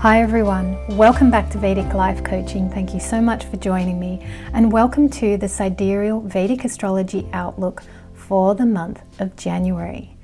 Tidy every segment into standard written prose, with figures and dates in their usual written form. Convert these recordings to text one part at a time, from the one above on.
Hi everyone, welcome back to Vedic Life Coaching. Thank you so much for joining me, and welcome to the Sidereal Vedic Astrology Outlook for the month of January.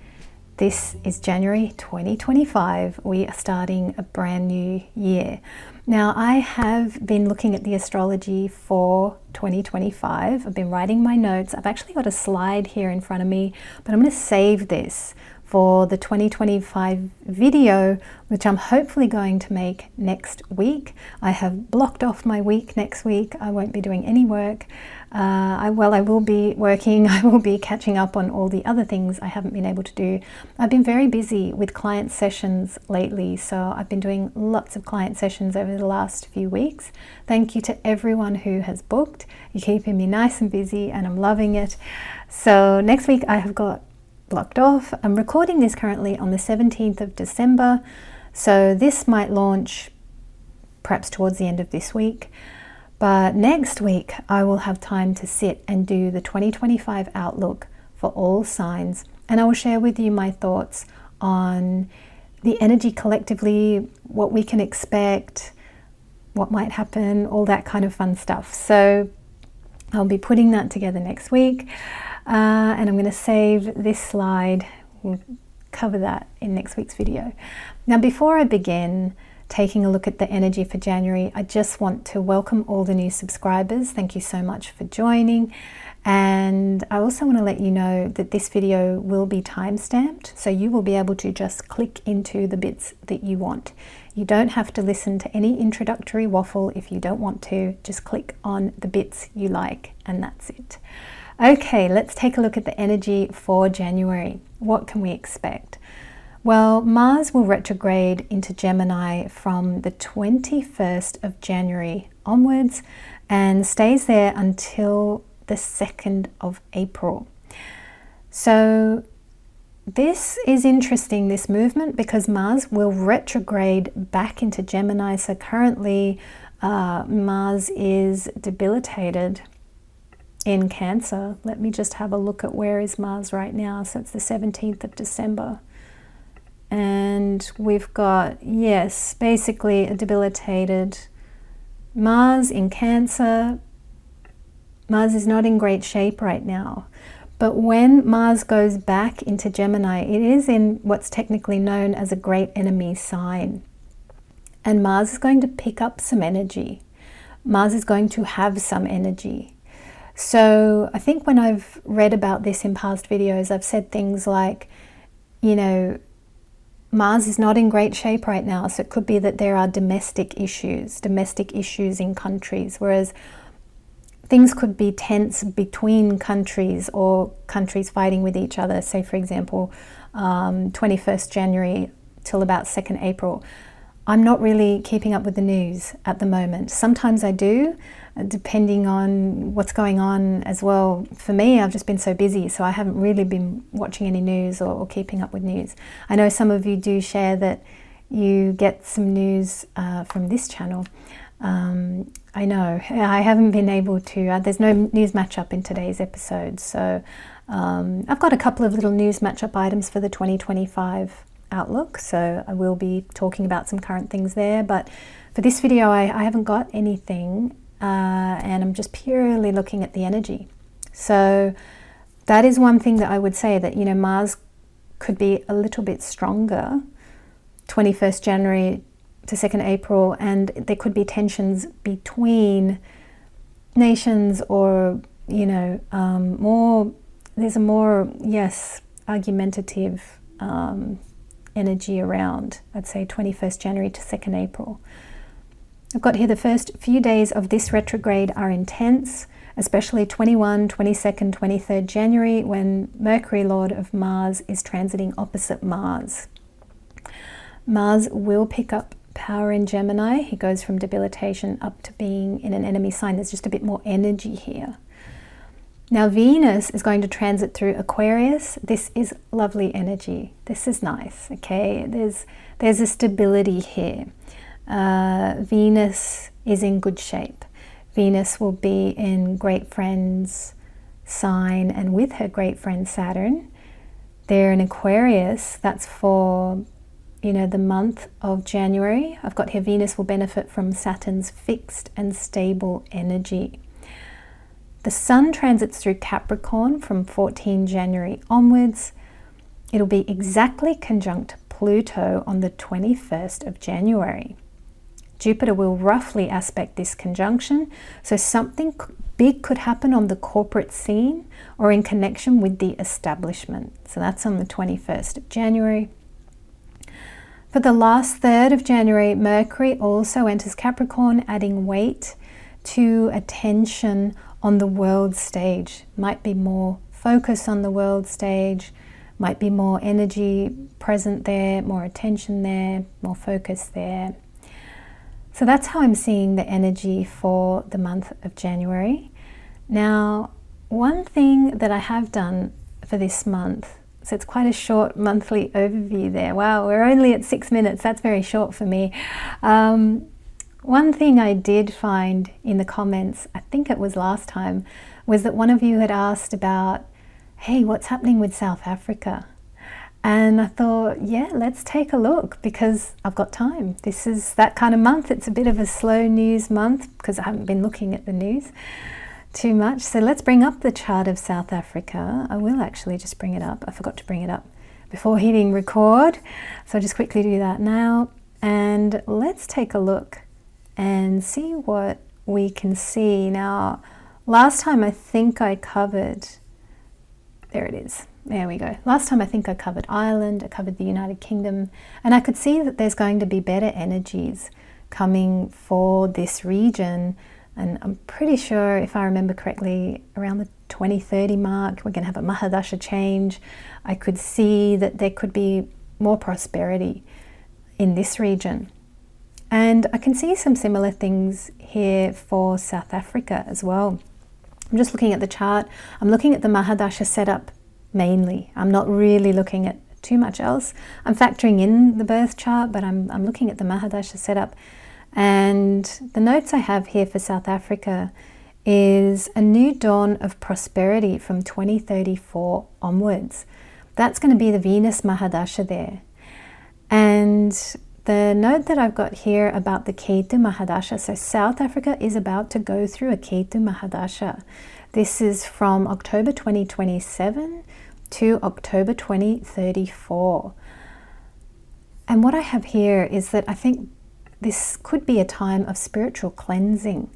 This is January 2025. We are starting a brand new year. Now, I have been looking at the astrology for 2025. I've been writing my notes. I've actually got a slide here in front of me, but I'm going to save this for the 2025 video, which I'm hopefully going to make next week. I have blocked off my week next week. I won't be doing any work. I will be working. I will be catching up on all the other things I haven't been able to do. I've been very busy with client sessions lately, so I've been doing lots of client sessions over the last few weeks. Thank you to everyone who has booked. You're keeping me nice and busy, and I'm loving it. So next week I have got blocked off. I'm recording this currently on the 17th of December, so this might launch perhaps towards the end of this week. But next week I will have time to sit and do the 2025 outlook for all signs, and I will share with you my thoughts on the energy collectively, what we can expect, what might happen, all that kind of fun stuff. So I'll be putting that together next week. And I'm going to save this slide. We'll cover that in next week's video. Now, before I begin taking a look at the energy for January, I just want to welcome all the new subscribers. Thank you so much for joining. And I also want to let you know that this video will be time-stamped, so you will be able to just click into the bits that you want. You don't have to listen to any introductory waffle if you don't want to. Just click on the bits you like, and that's it. Okay, let's take a look at the energy for January. What can we expect? Well, Mars will retrograde into Gemini from the 21st of January onwards and stays there until the 2nd of April. So this is interesting, this movement, because Mars will retrograde back into Gemini. So currently Mars is debilitated in Cancer. Let me just have a look at where is Mars right now. So it's the 17th of December. And we've got, yes, basically a debilitated Mars in Cancer. Mars is not in great shape right now. But when Mars goes back into Gemini, it is in what's technically known as a great enemy sign. And Mars is going to pick up some energy. Mars is going to have some energy. So I think when I've read about this in past videos, I've said things like, you know, Mars is not in great shape right now. So it could be that there are domestic issues in countries, whereas things could be tense between countries or countries fighting with each other. Say, for example, 21st January till about 2nd April. I'm not really keeping up with the news at the moment. Sometimes I do, depending on what's going on as well. For me, I've just been so busy, so I haven't really been watching any news or keeping up with news. I know some of you do share that you get some news from this channel. I know I haven't been able to, there's no news matchup in today's episode, so I've got a couple of little news matchup items for the 2025 outlook, so I will be talking about some current things there, but for this video I haven't got anything, and I'm just purely looking at the energy. So that is one thing that I would say, that, you know, Mars could be a little bit stronger 21st January to 2nd April, and there could be tensions between nations, or, you know, there's a more, yes, argumentative energy around, I'd say 21st January to 2nd April. I've got here the first few days of this retrograde are intense, especially 21, 22nd, 23rd January, when Mercury, Lord of Mars, is transiting opposite Mars. Mars will pick up power in Gemini. He goes from debilitation up to being in an enemy sign. There's just a bit more energy here. Now Venus is going to transit through Aquarius. This is lovely energy. This is nice, okay? There's a stability here. Venus is in good shape. Venus will be in great friend's sign, and with her great friend Saturn. They're in Aquarius. That's for the month of January, I've got here Venus will benefit from Saturn's fixed and stable energy. The Sun transits through Capricorn from 14 January onwards. It'll be exactly conjunct Pluto on the 21st of January. Jupiter will roughly aspect this conjunction, so something big could happen on the corporate scene or in connection with the establishment. So that's on the 21st of January. For the last third of January, Mercury also enters Capricorn, adding weight to attention on the world stage. Might be more focus on the world stage, might be more energy present there, more attention there, more focus there. So that's how I'm seeing the energy for the month of January. Now, one thing that I have done for this month, so it's quite a short monthly overview there. Wow, we're only at 6 minutes. That's very short for me. One thing I did find in the comments, I think it was last time, was that one of you had asked about, hey, what's happening with South Africa? And I thought, yeah, let's take a look because I've got time. This is that kind of month. It's a bit of a slow news month because I haven't been looking at the news too much. So let's bring up the chart of South Africa. I will actually just bring it up. I forgot to bring it up before hitting record. So I'll just quickly do that now. And let's take a look and see what we can see. Now, last time I think I covered, there it is. There we go. Last time I think I covered Ireland, I covered the United Kingdom, and I could see that there's going to be better energies coming for this region. And I'm pretty sure, if I remember correctly, around the 2030 mark, we're going to have a Mahadasha change. I could see that there could be more prosperity in this region. And I can see some similar things here for South Africa as well. I'm just looking at the chart. I'm looking at the Mahadasha setup mainly. I'm not really looking at too much else. I'm factoring in the birth chart, but I'm looking at the Mahadasha setup. And the notes I have here for South Africa is a new dawn of prosperity from 2034 onwards. That's going to be the Venus Mahadasha there. And the note that I've got here about the Ketu Mahadasha, so South Africa is about to go through a Ketu Mahadasha. This is from October 2027 to October 2034. And what I have here is that I think this could be a time of spiritual cleansing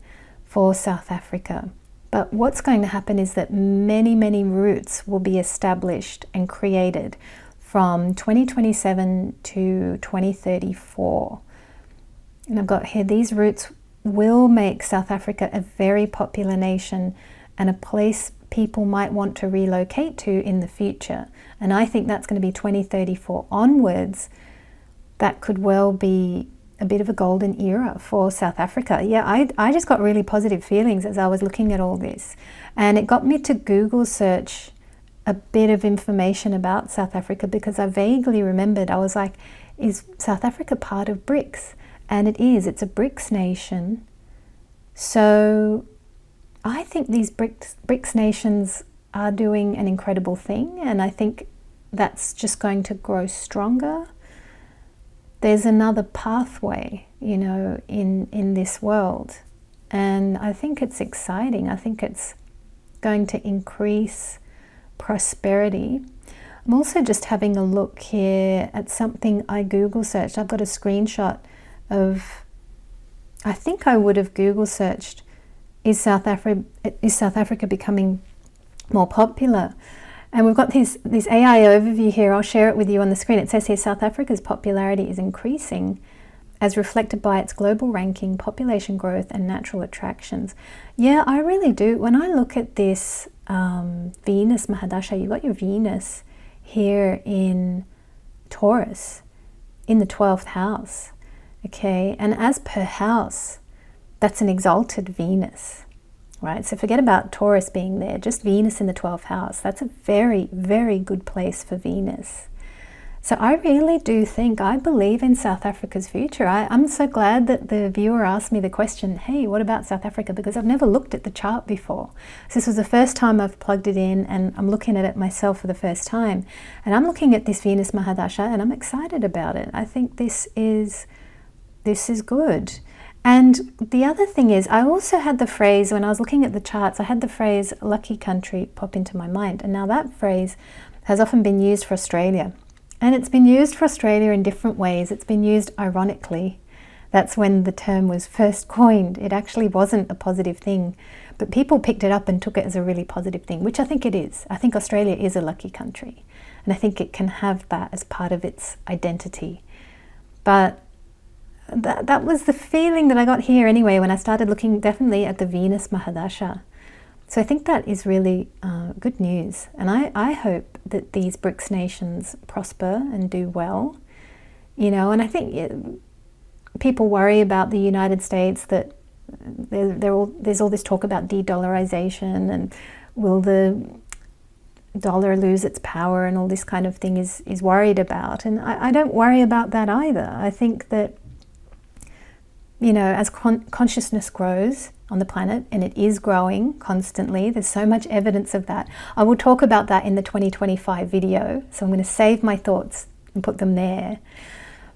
for South Africa. But what's going to happen is that many, many roots will be established and created from 2027 to 2034. And I've got here, these roots will make South Africa a very popular nation and a place people might want to relocate to in the future. And I think that's going to be 2034 onwards. That could well be a bit of a golden era for South Africa. Yeah, I just got really positive feelings as I was looking at all this. And it got me to Google search a bit of information about South Africa because I vaguely remembered, I was like, is South Africa part of BRICS? And it is, it's a BRICS nation. So I think these BRICS nations are doing an incredible thing, and I think that's just going to grow stronger. There's another pathway, in this world. And I think it's exciting. I think it's going to increase prosperity. I'm also just having a look here at something I Google searched. I've got a screenshot of, I think I would have Google searched, is South Africa becoming more popular? And we've got this AI overview here. I'll share it with you on the screen. It says here, South Africa's popularity is increasing as reflected by its global ranking, population growth, and natural attractions. Yeah, I really do. When I look at this Venus Mahadasha, you've got your Venus here in Taurus, in the 12th house. Okay, and as per house, that's an exalted Venus. Right, so forget about Taurus being there, just Venus in the 12th house. That's a very, very good place for Venus. So I really do think, I believe in South Africa's future. I'm so glad that the viewer asked me the question, hey, what about South Africa? Because I've never looked at the chart before. So this was the first time I've plugged it in, and I'm looking at it myself for the first time. And I'm looking at this Venus Mahadasha, and I'm excited about it. I think this is good. And the other thing is, I also had the phrase, when I was looking at the charts, I had the phrase lucky country pop into my mind. And now that phrase has often been used for Australia. And it's been used for Australia in different ways. It's been used ironically. That's when the term was first coined. It actually wasn't a positive thing, but people picked it up and took it as a really positive thing, which I think it is. I think Australia is a lucky country, and I think it can have that as part of its identity. But that was the feeling that I got here anyway when I started looking definitely at the Venus Mahadasha. So I think that is really good news. And I hope that these BRICS nations prosper and do well. And I think people worry about the United States, that there's all this talk about de-dollarization and will the dollar lose its power and all this kind of thing is worried about. And I don't worry about that either. I think that, as consciousness grows on the planet, and it is growing constantly, there's so much evidence of that. I will talk about that in the 2025 video, so I'm going to save my thoughts and put them there.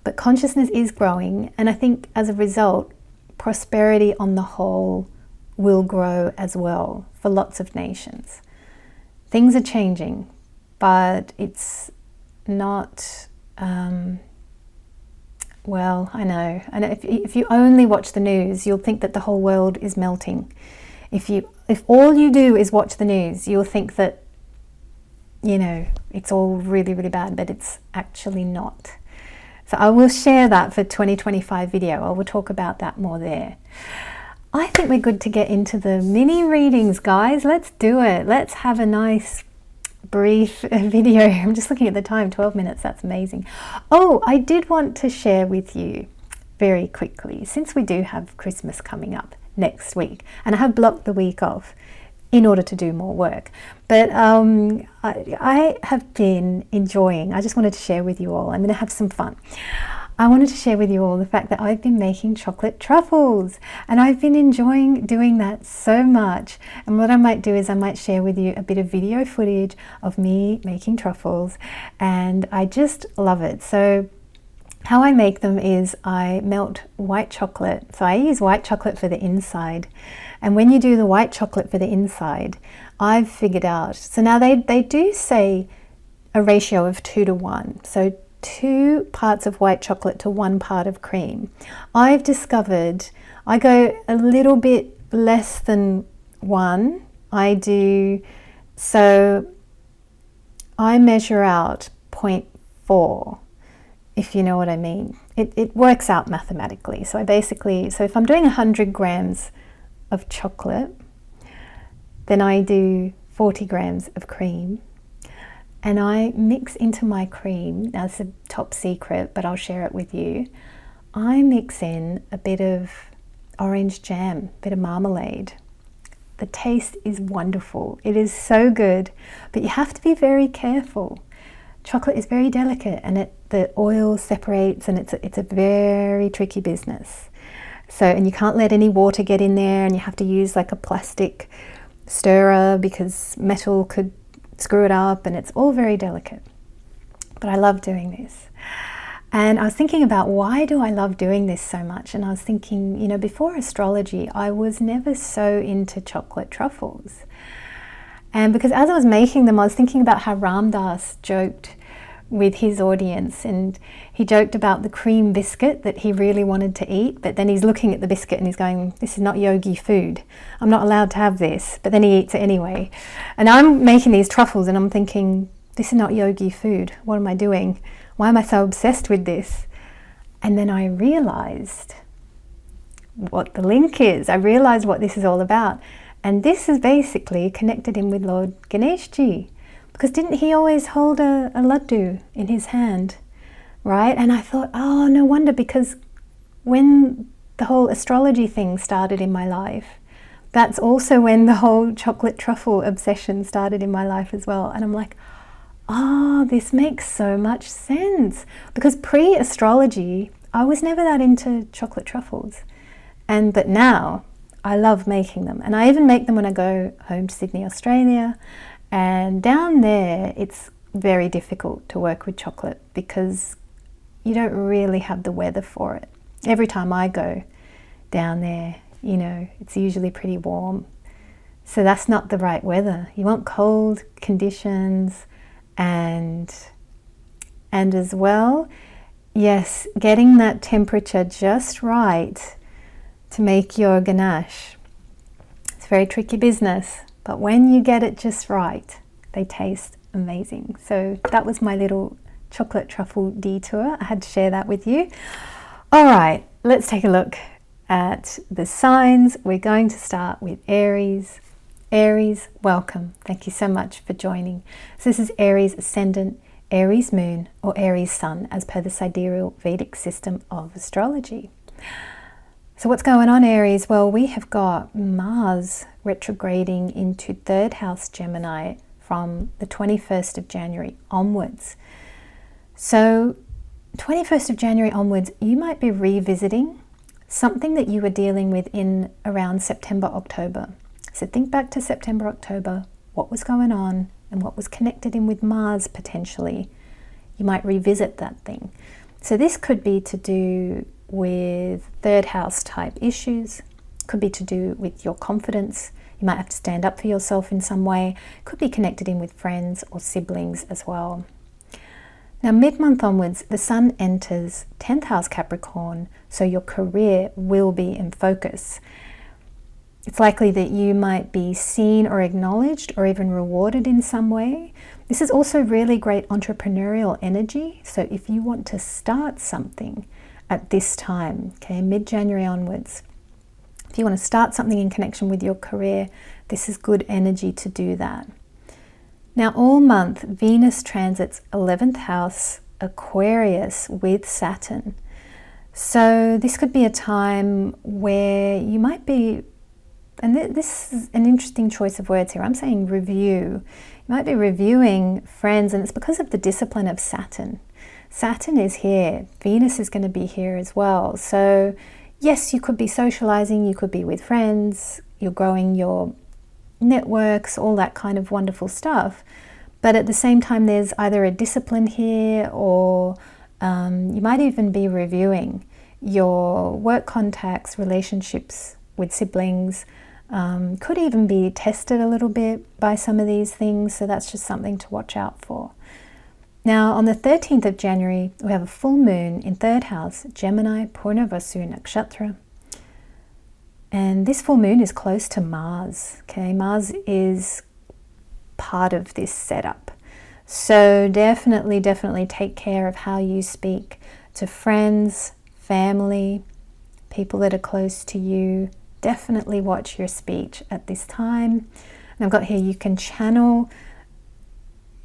But consciousness is growing, and I think as a result, prosperity on the whole will grow as well for lots of nations. Things are changing, but it's not... Well, I know. And if you only watch the news, you'll think that the whole world is melting. If all you do is watch the news, you'll think that, it's all really, really bad, but it's actually not. So I will share that for 2025 video. I will talk about that more there. I think we're good to get into the mini readings, guys. Let's do it. Let's have a nice brief video. I'm just looking at the time, 12 minutes. That's amazing. Oh, I did want to share with you very quickly, since we do have Christmas coming up next week, and I have blocked the week off in order to do more work. But I have been enjoying, I just wanted to share with you all, I'm going to have some fun. I wanted to share with you all the fact that I've been making chocolate truffles, and I've been enjoying doing that so much. And what I might do is I might share with you a bit of video footage of me making truffles, and I just love it. So how I make them is I melt white chocolate. So I use white chocolate for the inside. And when you do the white chocolate for the inside, I've figured out, so now they do say a ratio of 2:1. So 2 parts of white chocolate to 1 part of cream. I've discovered I go a little bit less than 1. So I measure out 0.4, if you know what I mean. It works out mathematically. So so if I'm doing 100 grams of chocolate, then I do 40 grams of cream. And I mix into my cream, now it's a top secret, but I'll share it with you. I mix in a bit of orange jam, a bit of marmalade. The taste is wonderful. It is so good, but you have to be very careful. Chocolate is very delicate, and the oil separates, and it's a very tricky business. And you can't let any water get in there, and you have to use like a plastic stirrer because metal could screw it up, and it's all very delicate. But I love doing this. And I was thinking about, why do I love doing this so much? And I was thinking, before astrology, I was never so into chocolate truffles. And because as I was making them, I was thinking about how Ram Dass joked with his audience, and he joked about the cream biscuit that he really wanted to eat, but then he's looking at the biscuit and he's going, this is not yogi food, I'm not allowed to have this, but then he eats it anyway. And I'm making these truffles and I'm thinking, this is not yogi food, what am I doing? Why am I so obsessed with this? And then I realized what the link is. I realized what this is all about, and this is basically connected in with Lord Ganeshji. Because didn't he always hold a laddu in his hand, right? And I thought, oh, no wonder, because when the whole astrology thing started in my life, that's also when the whole chocolate truffle obsession started in my life as well. And I'm like, oh, this makes so much sense. Because pre-astrology, I was never that into chocolate truffles. But now I love making them. And I even make them when I go home to Sydney, Australia. And down there, it's very difficult to work with chocolate because you don't really have the weather for it. Every time I go down there, it's usually pretty warm. So that's not the right weather. You want cold conditions and as well, yes, getting that temperature just right to make your ganache. It's very tricky business, but when you get it just right, they taste amazing. So that was my little chocolate truffle detour. I had to share that with you. All right, let's take a look at the signs. We're going to start with Aries. Aries, welcome. Thank you so much for joining. So this is Aries ascendant, Aries moon, or Aries sun, as per the sidereal Vedic system of astrology. So what's going on, Aries? Well, we have got Mars retrograding into 3rd house Gemini from the 21st of January onwards. So 21st of January onwards, you might be revisiting something that you were dealing with in around September, October. So think back to September, October, what was going on and what was connected in with Mars potentially. You might revisit that thing. So this could be to do with 3rd house type issues, could be to do with your confidence. You might have to stand up for yourself in some way. Could be connected in with friends or siblings as well. Now, mid-month onwards, the sun enters 10th house Capricorn, so your career will be in focus. It's likely that you might be seen or acknowledged or even rewarded in some way. This is also really great entrepreneurial energy. So if you want to start something at this time, okay, mid-January onwards, if you want to start something in connection with your career, this is good energy to do that. Now, all month, Venus transits 11th house Aquarius with Saturn. So this could be a time where you might be, and this is an interesting choice of words here, I'm saying review. You might be reviewing friends, and it's because of the discipline of Saturn. Saturn is here, Venus is going to be here as well. So yes, you could be socializing, you could be with friends, you're growing your networks, all that kind of wonderful stuff. But at the same time, there's either a discipline here, or you might even be reviewing your work contacts, relationships with siblings. Could even be tested a little bit by some of these things. So that's just something to watch out for. Now, on the 13th of January, we have a full moon in 3rd house, Gemini, Purnavasu Nakshatra. And this full moon is close to Mars. Okay, Mars is part of this setup. So definitely take care of how you speak to friends, family, people that are close to you. Definitely watch your speech at this time. And I've got here, you can channel,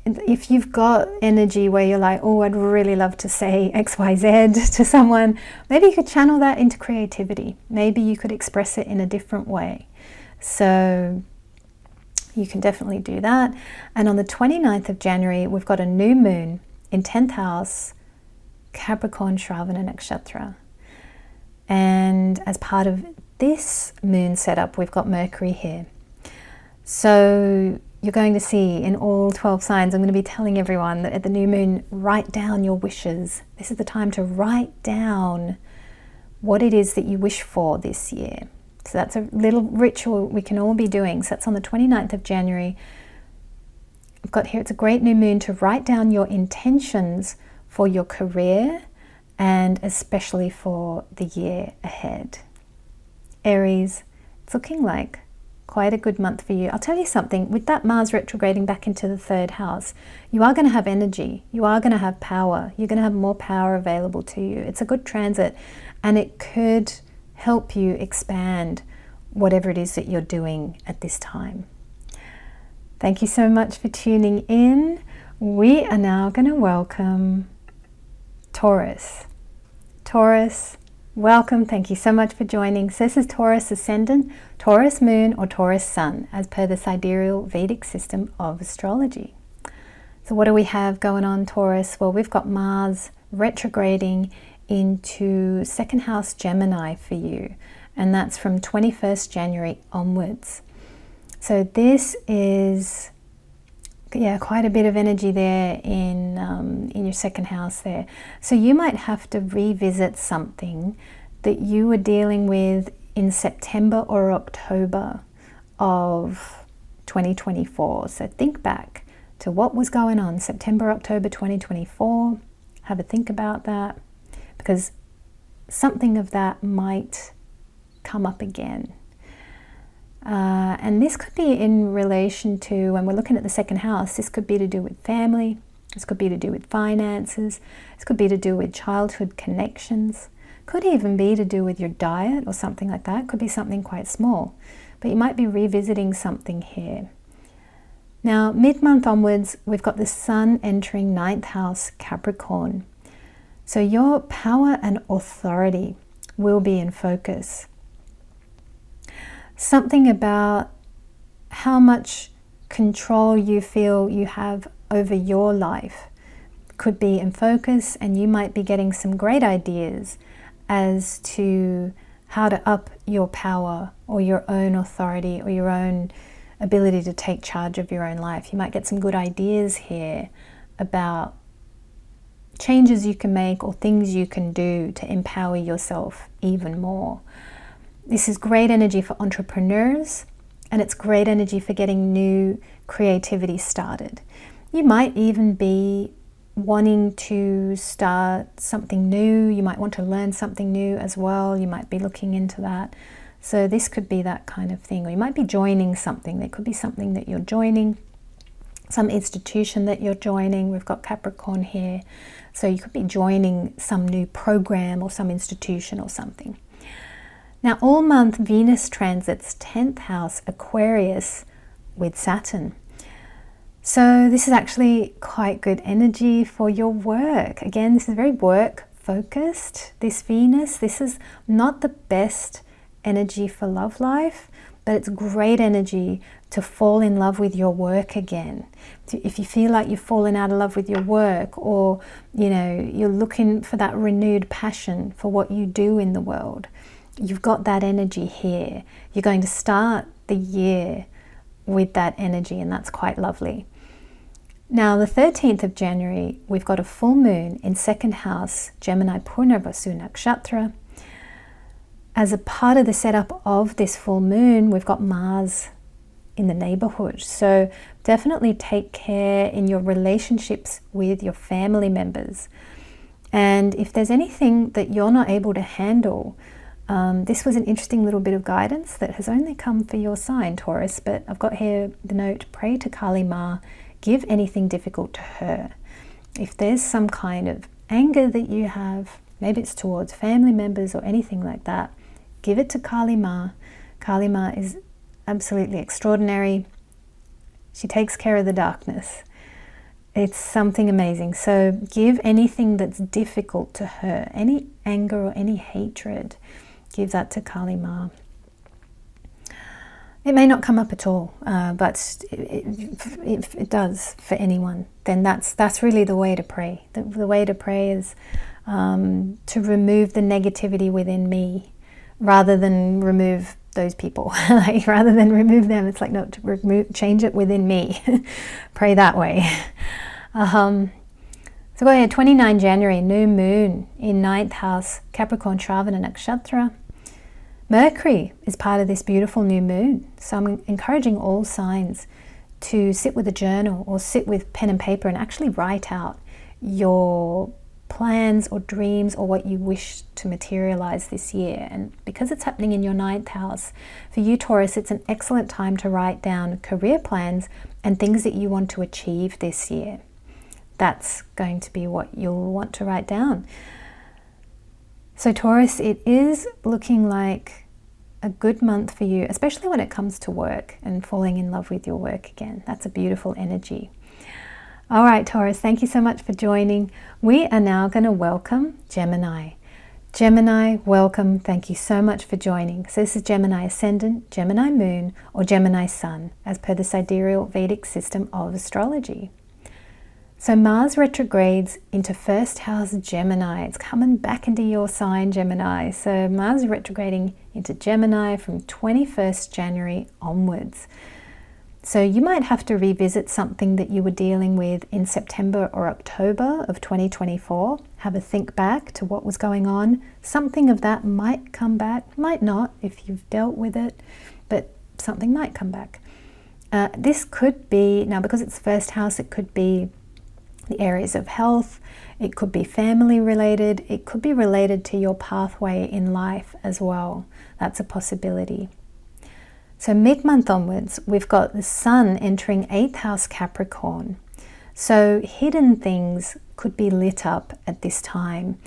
if you've got energy where you're like, oh, I'd really love to say XYZ to someone, maybe you could channel that into creativity. Maybe you could express it in a different way. So you can definitely do that. And on the 29th of January, we've got a new moon in 10th house, Capricorn, Shravana Nakshatra. And as part of this moon setup, we've got Mercury here. So you're going to see in all 12 signs, I'm going to be telling everyone that at the new moon, write down your wishes. This is the time to write down what it is that you wish for this year. So that's a little ritual we can all be doing. So that's on the 29th of January. I've got here, it's a great new moon to write down your intentions for your career and especially for the year ahead. Aries, it's looking like quite a good month for you. I'll tell you something, with that Mars retrograding back into the 3rd house, you are going to have energy, you are going to have power, you're going to have more power available to you. It's a good transit and it could help you expand whatever it is that you're doing at this time. Thank you so much for tuning in. We are now going to welcome Taurus. Taurus, welcome. Thank you so much for joining. So this is Taurus ascendant, Taurus moon, or Taurus sun, as per the sidereal Vedic system of astrology. So what do we have going on, Taurus? Well, we've got Mars retrograding into second house Gemini for you, and that's from 21st January onwards. So this is quite a bit of energy there in your second house there. So you might have to revisit something that you were dealing with in September or October of 2024. So think back to what was going on September, October 2024. Have a think about that, because something of that might come up again. And this could be in relation to, when we're looking at the second house, this could be to do with family, this could be to do with finances, this could be to do with childhood connections, could even be to do with your diet or something like that. Could be something quite small, but you might be revisiting something here. Now, mid-month onwards, we've got the Sun entering 9th house Capricorn. So your power and authority will be in focus. Something about how much control you feel you have over your life could be in focus, and you might be getting some great ideas as to how to up your power or your own authority or your own ability to take charge of your own life. You might get some good ideas here about changes you can make or things you can do to empower yourself even more. This is great energy for entrepreneurs, and it's great energy for getting new creativity started. You might even be wanting to start something new. You might want to learn something new as well. You might be looking into that. So this could be that kind of thing. Or you might be joining something. There could be something that you're joining, some institution that you're joining. We've got Capricorn here. So you could be joining some new program or some institution or something. Now, all month Venus transits 10th house Aquarius with Saturn. So this is actually quite good energy for your work. Again, this is very work focused, this Venus. This is not the best energy for love life, but it's great energy to fall in love with your work again. If you feel like you've fallen out of love with your work, or you're looking for that renewed passion for what you do in the world, you've got that energy here. You're going to start the year with that energy, and that's quite lovely. Now, the 13th of January, we've got a full moon in second house, Gemini Purnarvasu Nakshatra. As a part of the setup of this full moon, we've got Mars in the neighborhood. So definitely take care in your relationships with your family members. And if there's anything that you're not able to handle, this was an interesting little bit of guidance that has only come for your sign, Taurus, but I've got here the note, pray to Kali Ma, give anything difficult to her. If there's some kind of anger that you have, maybe it's towards family members or anything like that, give it to Kali Ma. Kali Ma is absolutely extraordinary. She takes care of the darkness. It's something amazing. So give anything that's difficult to her, any anger or any hatred, give that to Kali Ma. It may not come up at all, but if it does for anyone, then that's really the way to pray. The way to pray is to remove the negativity within me, rather than remove those people. Rather than remove them, it's like, no, to change it within me. Pray that way. So go ahead, 29 January, new moon in 9th house, Capricorn Shravana Nakshatra. Mercury is part of this beautiful new moon. So I'm encouraging all signs to sit with a journal or sit with pen and paper and actually write out your plans or dreams or what you wish to materialize this year. And because it's happening in your 9th house, for you Taurus, it's an excellent time to write down career plans and things that you want to achieve this year. That's going to be what you'll want to write down. So Taurus, it is looking like a good month for you, especially when it comes to work and falling in love with your work again. That's a beautiful energy. All right, Taurus, thank you so much for joining. We are now going to welcome Gemini. Gemini, welcome. Thank you so much for joining. So this is Gemini Ascendant, Gemini Moon, or Gemini Sun, as per the Sidereal Vedic system of astrology. So Mars retrogrades into first house Gemini. It's coming back into your sign, Gemini. So Mars is retrograding into Gemini from 21st January onwards. So you might have to revisit something that you were dealing with in September or October of 2024. Have a think back to what was going on. Something of that might come back, might not if you've dealt with it, but something might come back. This could be, now because it's first house, it could be the areas of health, it could be family related, it could be related to your pathway in life as well. That's a possibility. So mid-month onwards, we've got the Sun entering 8th house Capricorn. So hidden things could be lit up at this time.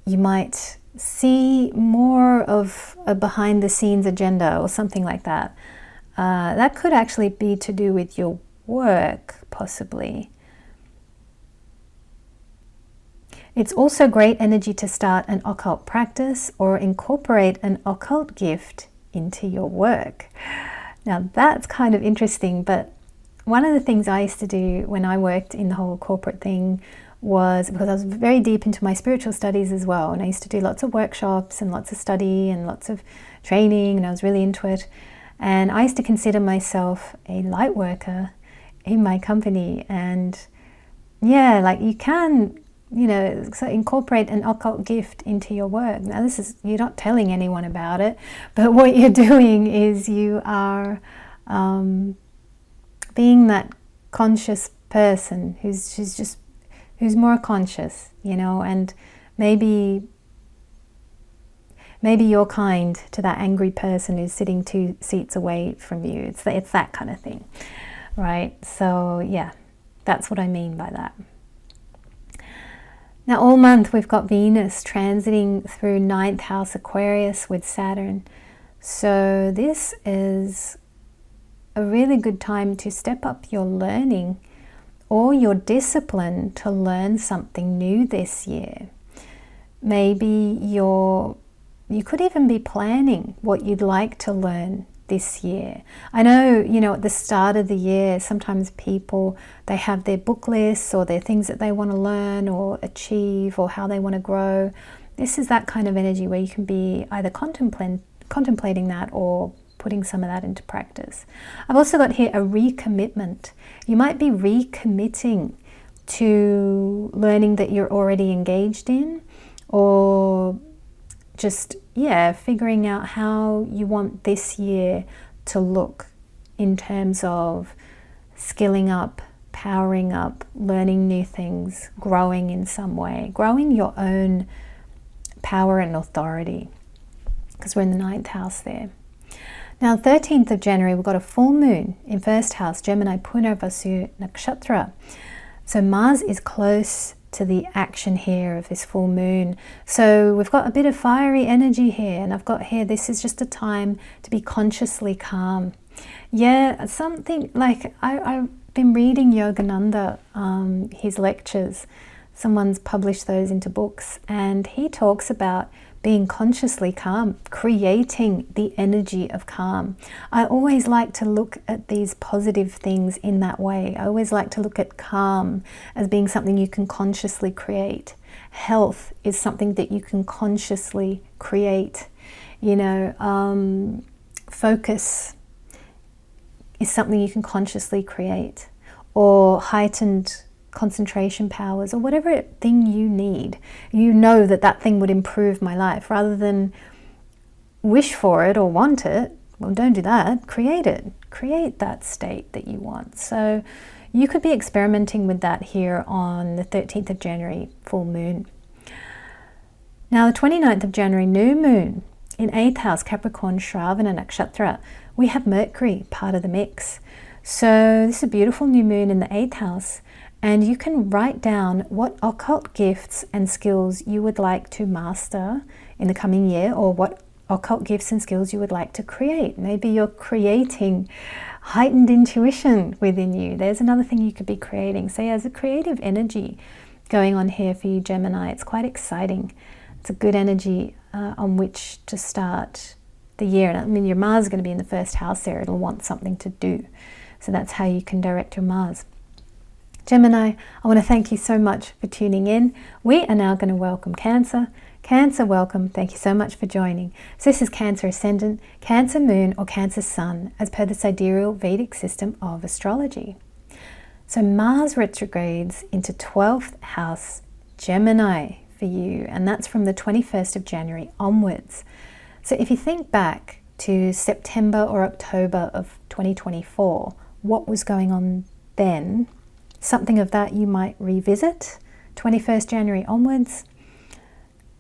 You might see more of a behind the scenes agenda or something like that. That could actually be to do with your work, possibly. It's also great energy to start an occult practice or incorporate an occult gift into your work. Now that's kind of interesting, but one of the things I used to do when I worked in the whole corporate thing was, because I was very deep into my spiritual studies as well, and I used to do lots of workshops and lots of study and lots of training, and I was really into it. And I used to consider myself a light worker in my company. And yeah, like you can, so incorporate an occult gift into your work. Now this is, you're not telling anyone about it, but what you're doing is you are being that conscious person who's more conscious, and maybe you're kind to that angry person who's sitting 2 seats away from you. It's that kind of thing, right? So yeah, that's what I mean by that. Now all month we've got Venus transiting through 9th house Aquarius with Saturn. So this is a really good time to step up your learning or your discipline to learn something new this year. Maybe you could even be planning what you'd like to learn this year. I know, at the start of the year, sometimes people, they have their book lists or their things that they want to learn or achieve or how they want to grow. This is that kind of energy where you can be either contemplating that or putting some of that into practice. I've also got here a recommitment. You might be recommitting to learning that you're already engaged in, or just, figuring out how you want this year to look in terms of skilling up, powering up, learning new things, growing in some way, growing your own power and authority, because we're in the 9th house there. Now, 13th of January, we've got a full moon in first house, Gemini Punarvasu Nakshatra. So Mars is close to the action here of this full moon. So we've got a bit of fiery energy here, and I've got here, this is just a time to be consciously calm. Yeah, something like, I've been reading Yogananda, his lectures. Someone's published those into books, and he talks about being consciously calm, creating the energy of calm. I always like to look at these positive things in that way. I always like to look at calm as being something you can consciously create. Health is something that you can consciously create. Focus is something you can consciously create, or heightened concentration powers, or whatever thing you need. That thing would improve my life, rather than wish for it or want it. Well, don't do that. Create it. Create that state that you want. So you could be experimenting with that here on the 13th of January, full moon. Now the 29th of January, new moon in 8th house, Capricorn, Shravana Nakshatra. We have Mercury, part of the mix. So this is a beautiful new moon in the 8th house. And you can write down what occult gifts and skills you would like to master in the coming year, or what occult gifts and skills you would like to create. Maybe you're creating heightened intuition within you. There's another thing you could be creating. So there's a creative energy going on here for you, Gemini. It's quite exciting. It's a good energy on which to start the year. And I mean, your Mars is going to be in the first house there. It'll want something to do. So that's how you can direct your Mars. Gemini, I want to thank you so much for tuning in. We are now going to welcome Cancer. Cancer, welcome. Thank you so much for joining. So this is Cancer Ascendant, Cancer Moon, or Cancer Sun, as per the sidereal Vedic system of astrology. So Mars retrogrades into 12th house Gemini for you, and that's from the 21st of January onwards. So if you think back to September or October of 2024, what was going on then? Something of that you might revisit 21st January onwards.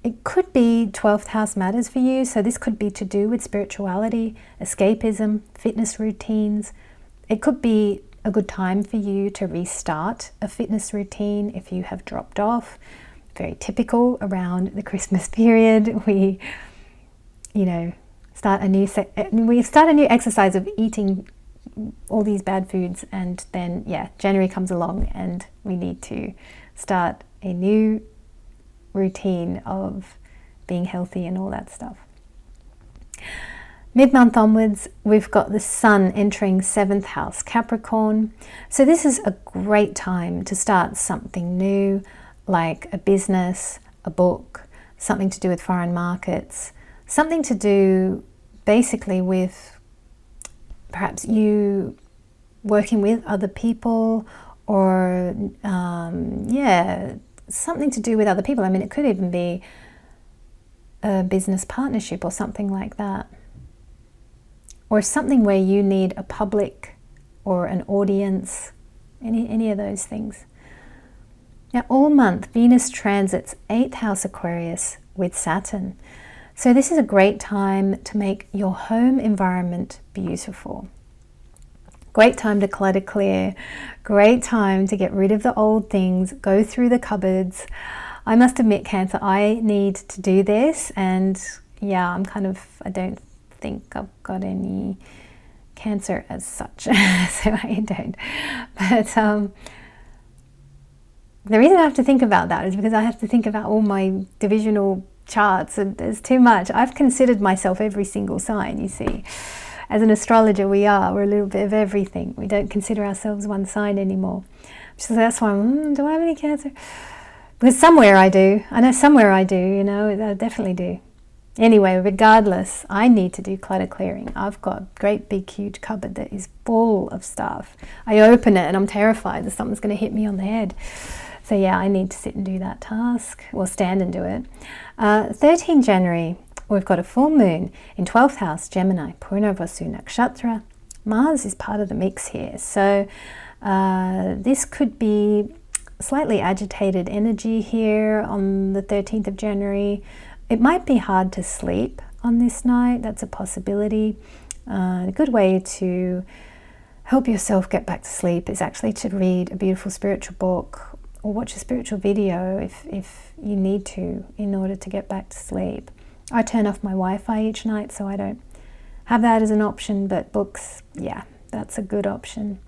It could be 12th house matters for you, so this could be to do with spirituality, escapism, fitness routines. It could be a good time for you to restart a fitness routine if you have dropped off. Very typical around the Christmas period. We start a new exercise of eating all these bad foods, and then January comes along and we need to start a new routine of being healthy and all that stuff. Mid-month onwards, we've got the Sun entering 7th house Capricorn. So this is a great time to start something new, like a business, a book, something to do with foreign markets, something to do basically with perhaps you working with other people, or something to do with other people. I mean, it could even be a business partnership or something like that, or something where you need a public or an audience, any of those things. Now, all month, Venus transits 8th house Aquarius with Saturn. So this is a great time to make your home environment beautiful. Great time to clutter clear. Great time to get rid of the old things, go through the cupboards. I must admit, Cancer, I need to do this, and I don't think I've got any Cancer as such, so I don't. But the reason I have to think about that is because I have to think about all my divisional charts, and there's too much. I've considered myself every single sign, you see. As an astrologer, we're a little bit of everything. We don't consider ourselves one sign anymore. So that's why do I have any Cancer? Because somewhere I do. I know somewhere I do, I definitely do. Anyway, regardless, I need to do clutter clearing. I've got a great big huge cupboard that is full of stuff. I open it and I'm terrified that something's going to hit me on the head. So I need to sit and do that task, or stand and do it. 13 January, we've got a full moon in 12th house Gemini, Purnavasu Nakshatra. Mars is part of the mix here. So this could be slightly agitated energy here on the 13th of January. It might be hard to sleep on this night. That's a possibility. A good way to help yourself get back to sleep is actually to read a beautiful spiritual book, or watch a spiritual video if you need to, in order to get back to sleep. I turn off my Wi-Fi each night, so I don't have that as an option, but books, that's a good option.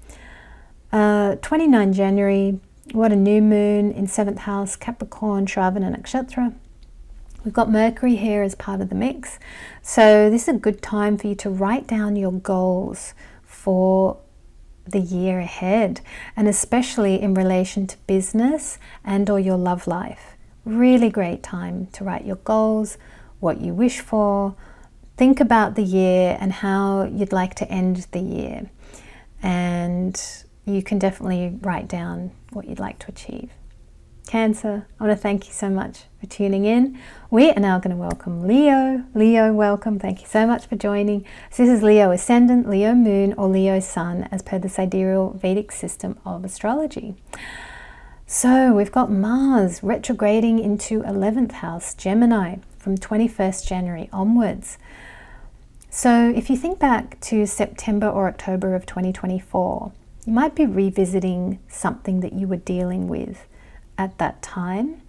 29 January, what a new moon in 7th house Capricorn, Shravana Nakshatra. We've got Mercury here as part of the mix. So this is a good time for you to write down your goals for the year ahead, and especially in relation to business and or your love life. Really great time to write your goals, what you wish for, think about the year and how you'd like to end the year, and you can definitely write down what you'd like to achieve. Cancer, I want to thank you so much for tuning in. We are now going to welcome Leo. Leo, welcome. Thank you so much for joining. So this is Leo Ascendant, Leo Moon, or Leo Sun, as per the sidereal Vedic system of astrology. So we've got Mars retrograding into 11th house Gemini from 21st January onwards. So if you think back to September or October of 2024, you might be revisiting something that you were dealing with at that time.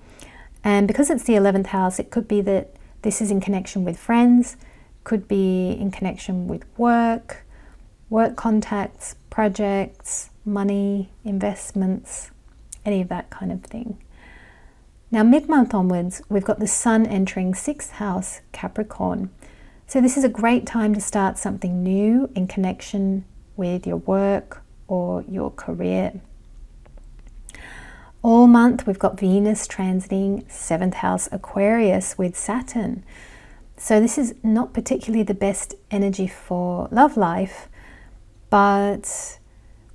And because it's the 11th house, it could be that this is in connection with friends, could be in connection with work contacts, projects, money, investments, any of that kind of thing. Now, mid-month onwards, we've got the Sun entering 6th house Capricorn. So this is a great time to start something new in connection with your work or your career. All month we've got Venus transiting 7th house Aquarius with Saturn. So this is not particularly the best energy for love life, but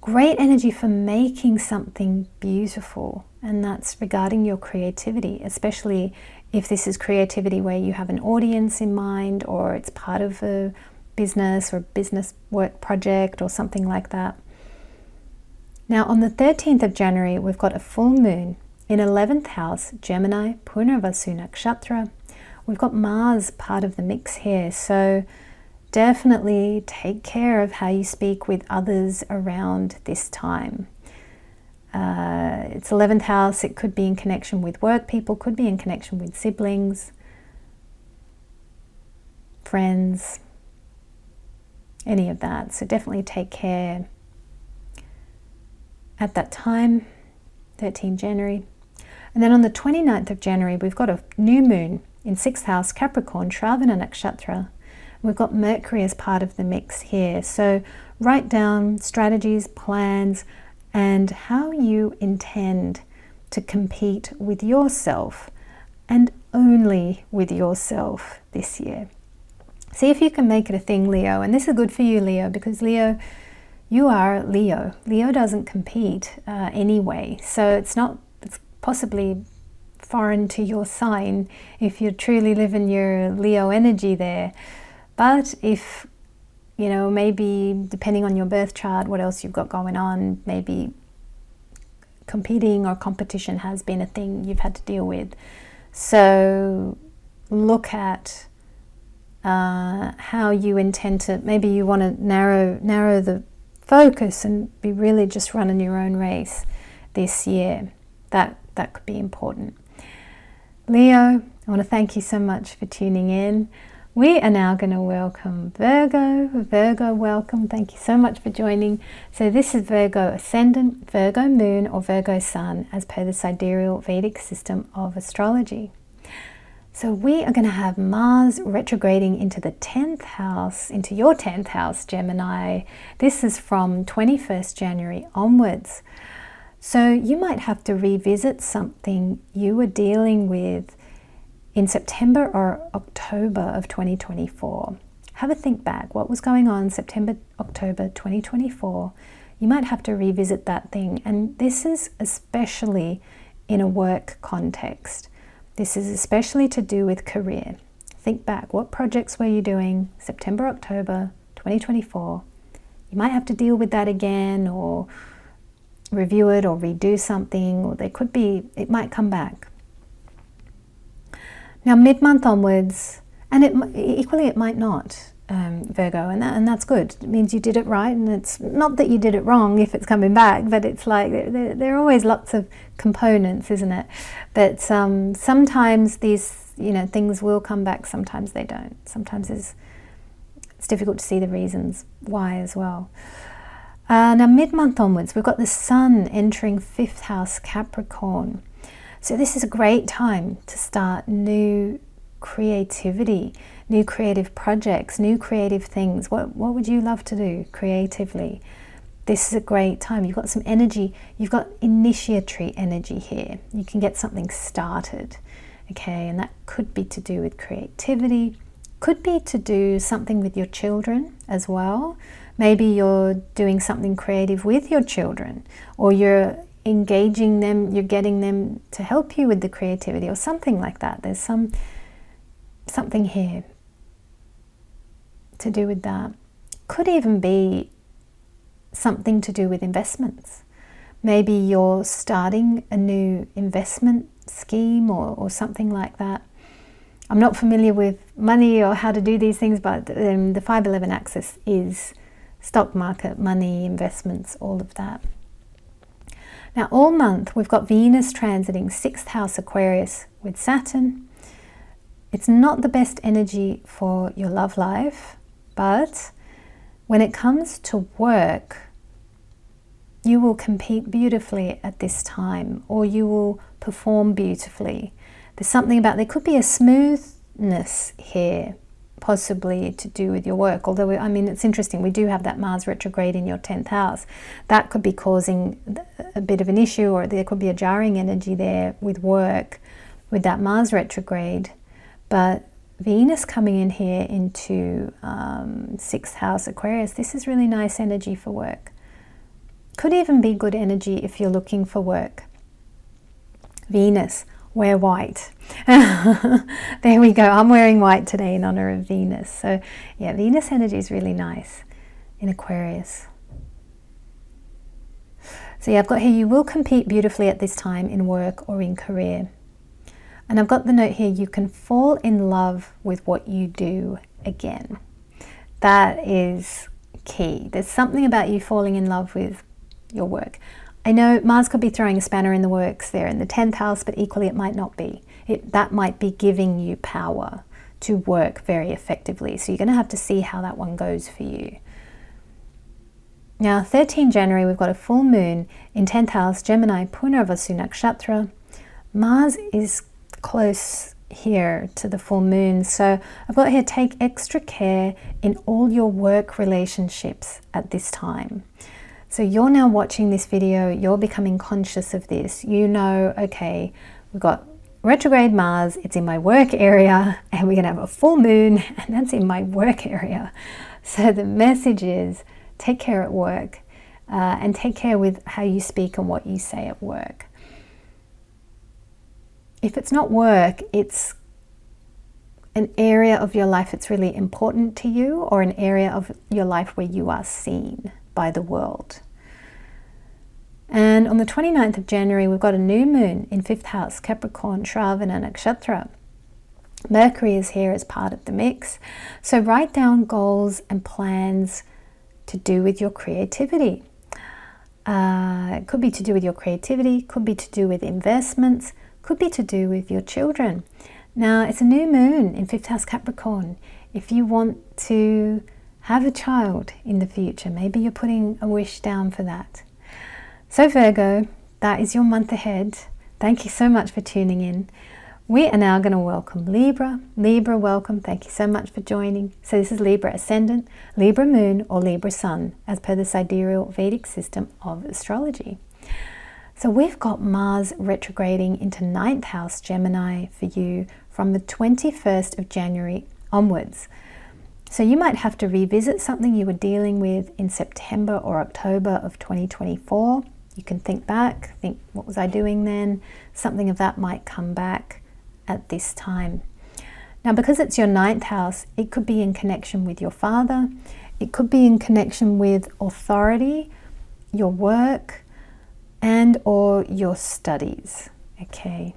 great energy for making something beautiful. And that's regarding your creativity, especially if this is creativity where you have an audience in mind, or it's part of a business or business work project or something like that. Now on the 13th of January, we've got a full moon in 11th house, Gemini, Purnarvasu Nakshatra. We've got Mars part of the mix here. So definitely take care of how you speak with others around this time. It's 11th house. It could be in connection with work people, could be in connection with siblings, friends, any of that. So definitely take care at that time, 13 January. And then on the 29th of January, we've got a new moon in 6th house, Capricorn, Shravana Nakshatra. We've got Mercury as part of the mix here. So write down strategies, plans, and how you intend to compete with yourself, and only with yourself this year. See if you can make it a thing, Leo. And this is good for you, Leo, because Leo, you are Leo. Leo doesn't compete anyway. So it's possibly foreign to your sign if you truly live in your Leo energy there. But if, you know, maybe depending on your birth chart, what else you've got going on, maybe competing or competition has been a thing you've had to deal with. So look at how you intend to, maybe you want to narrow the focus and be really just running your own race this year. That could be important. Leo, I want to thank you so much for tuning in. We are now going to welcome Virgo. Virgo, welcome. Thank you so much for joining. So this is Virgo Ascendant, Virgo Moon, or Virgo Sun, as per the sidereal Vedic system of astrology. So we are going to have Mars retrograding into the 10th house, into your 10th house, Gemini. This is from 21st January onwards. So you might have to revisit something you were dealing with in September or October of 2024. Have a think back. What was going on September, October 2024? You might have to revisit that thing. And this is especially in a work context. This is especially to do with career. Think back. What projects were you doing September, October 2024? You might have to deal with that again, or review it, or redo something, or it might come back. Now mid-month onwards, and it might not, Virgo, and that's good. It means you did it right, and it's not that you did it wrong if it's coming back, but it's like there are always lots of components, isn't it? But sometimes these things will come back, sometimes they don't. Sometimes it's difficult to see the reasons why as well. Now mid-month onwards, we've got the Sun entering 5th house Capricorn. So this is a great time to start new creativity, new creative projects, new creative things. What would you love to do creatively? This is a great time. You've got some energy. You've got initiatory energy here. You can get something started, okay? And that could be to do with creativity. Could be to do something with your children as well. Maybe you're doing something creative with your children, or you're engaging them, you're getting them to help you with the creativity or something like that. There's something here to do with that. Could even be something to do with investments. Maybe you're starting a new investment scheme or something like that. I'm not familiar with money or how to do these things, but the 511 axis is stock market, money, investments, all of that. Now all month we've got Venus transiting 6th house Aquarius with Saturn. It's not the best energy for your love life, but when it comes to work, you will compete beautifully at this time, or you will perform beautifully. There's something about, there could be a smoothness here possibly to do with your work. Although, I mean, it's interesting, we do have that Mars retrograde in your 10th house. That could be causing a bit of an issue, or there could be a jarring energy there with work with that Mars retrograde. But Venus coming in here into 6th house Aquarius, this is really nice energy for work. Could even be good energy if you're looking for work. Venus, wear white. There we go. I'm wearing white today in honor of Venus. So yeah, Venus energy is really nice in Aquarius. So yeah, I've got here, you will compete beautifully at this time in work or in career. And I've got the note here, you can fall in love with what you do again. That is key. There's something about you falling in love with your work. I know Mars could be throwing a spanner in the works there in the 10th house, but equally it might not be. That might be giving you power to work very effectively. So you're going to have to see how that one goes for you. Now, 13 January, we've got a full moon in 10th house, Gemini, Punarvasu Nakshatra. Mars is close here to the full moon. So I've got here, take extra care in all your work relationships at this time. So you're now watching this video, you're becoming conscious of this. You know, okay, we've got retrograde Mars, it's in my work area, and we're gonna have a full moon, and that's in my work area. So the message is, take care at work, and take care with how you speak and what you say at work. If it's not work, it's an area of your life that's really important to you, or an area of your life where you are seen by the world. And on the 29th of January, we've got a new moon in 5th house, Capricorn, Shravana Nakshatra. Mercury is here as part of the mix. So write down goals and plans to do with your creativity. It could be to do with your creativity, could be to do with investments, could be to do with your children. Now, it's a new moon in 5th house Capricorn. If you want to have a child in the future, maybe you're putting a wish down for that. So Virgo, that is your month ahead. Thank you so much for tuning in. We are now going to welcome Libra. Libra, welcome. Thank you so much for joining. So this is Libra Ascendant, Libra Moon, or Libra Sun, as per the sidereal Vedic system of astrology. So we've got Mars retrograding into 9th house Gemini for you from the 21st of January onwards. So you might have to revisit something you were dealing with in September or October of 2024. You can think back, think, what was I doing then? Something of that might come back at this time. Now, because it's your 9th house, it could be in connection with your father. It could be in connection with authority, your work, and or your studies. Okay.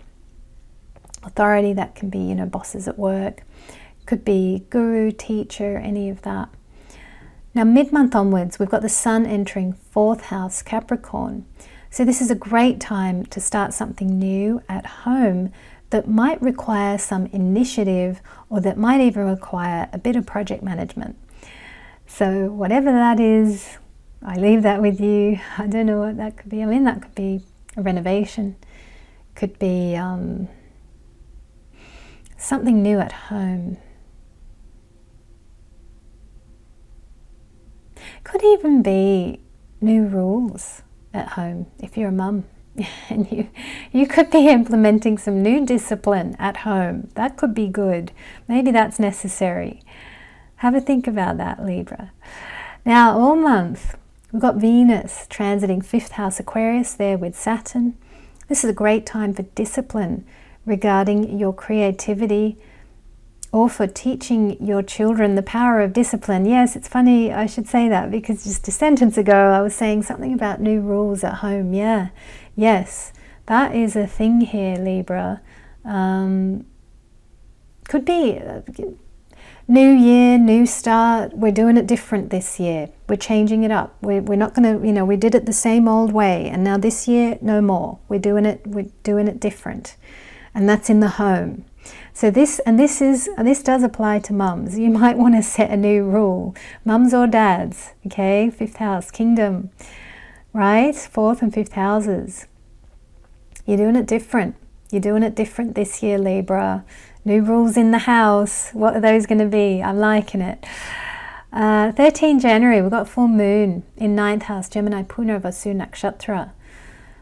Authority, that can be, bosses at work. Could be guru, teacher, any of that. Now, mid-month onwards, we've got the sun entering 4th house, Capricorn. So this is a great time to start something new at home that might require some initiative, or that might even require a bit of project management. So whatever that is, I leave that with you. I don't know what that could be. I mean, that could be a renovation. Could be something new at home. Could even be new rules at home if you're a mum. And you could be implementing some new discipline at home. That could be good. Maybe that's necessary. Have a think about that, Libra. Now, all month, we've got Venus transiting 5th house Aquarius there with Saturn. This is a great time for discipline regarding your creativity, or for teaching your children the power of discipline. Yes, it's funny I should say that, because just a sentence ago I was saying something about new rules at home. Yeah, yes, that is a thing here, Libra. Could be new year, new start. We're doing it different this year. We're changing it up. We're not going to, we did it the same old way, and now this year, no more. We're doing it different, and that's in the home. So this does apply to mums. You might want to set a new rule, mums or dads. Okay, 5th house, kingdom, right? 4th and 5th houses. You're doing it different. You're doing it different this year, Libra. New rules in the house. What are those going to be? I'm liking it. 13 January, we've got full moon in 9th house, Gemini, Punarvasu Nakshatra.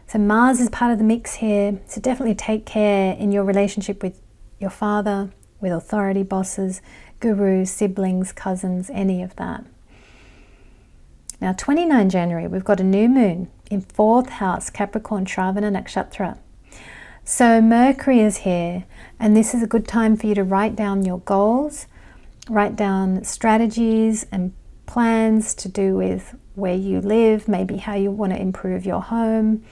So Mars is part of the mix here. So definitely take care in your relationship with your father, with authority, bosses, gurus, siblings, cousins, any of that. Now 29 January, we've got a new moon in 4th house, Capricorn, Shravana Nakshatra. So Mercury is here, and this is a good time for you to write down your goals, write down strategies and plans to do with where you live, maybe how you want to improve your home.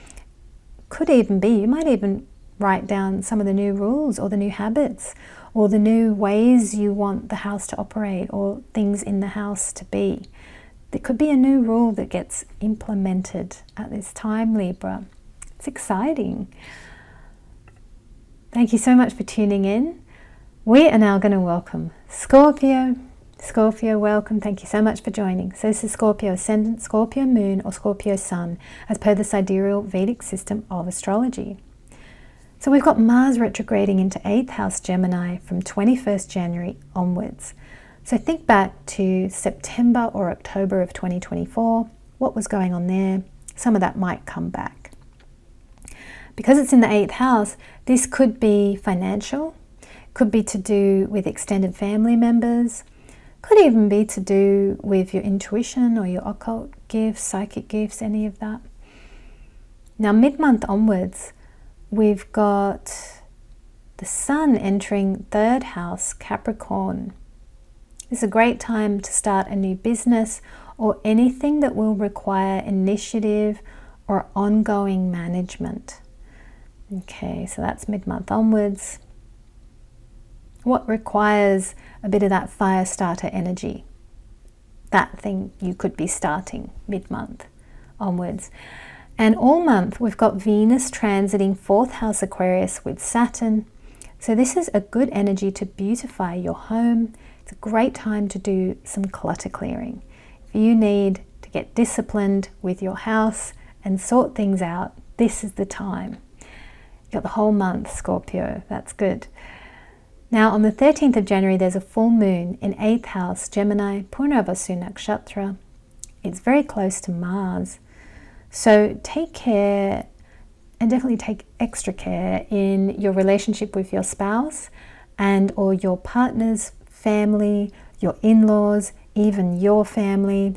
Could even be, you might even write down some of the new rules or the new habits or the new ways you want the house to operate or things in the house to be. There could be a new rule that gets implemented at this time, Libra. It's exciting. Thank you so much for tuning in. We are now going to welcome Scorpio. Scorpio, welcome. Thank you so much for joining. So this is Scorpio Ascendant, Scorpio Moon, or Scorpio Sun, as per the sidereal Vedic system of astrology. So we've got Mars retrograding into 8th house Gemini from 21st January onwards. So think back to September or October of 2024. What was going on there? Some of that might come back. Because it's in the 8th house, this could be financial, could be to do with extended family members, could even be to do with your intuition or your occult gifts, psychic gifts, any of that. Now mid-month onwards, we've got the Sun entering 3rd house, Capricorn. This is a great time to start a new business or anything that will require initiative or ongoing management. Okay, so that's mid-month onwards. What requires a bit of that fire starter energy? That thing you could be starting mid-month onwards. And all month we've got Venus transiting 4th house Aquarius with Saturn. So this is a good energy to beautify your home. It's a great time to do some clutter clearing. If you need to get disciplined with your house and sort things out, this is the time. You've got the whole month, Scorpio. That's good. Now on the 13th of January, there's a full moon in 8th house, Gemini, Punarvasu Nakshatra. It's very close to Mars. So take care, and definitely take extra care in your relationship with your spouse and or your partner's family, your in-laws, even your family,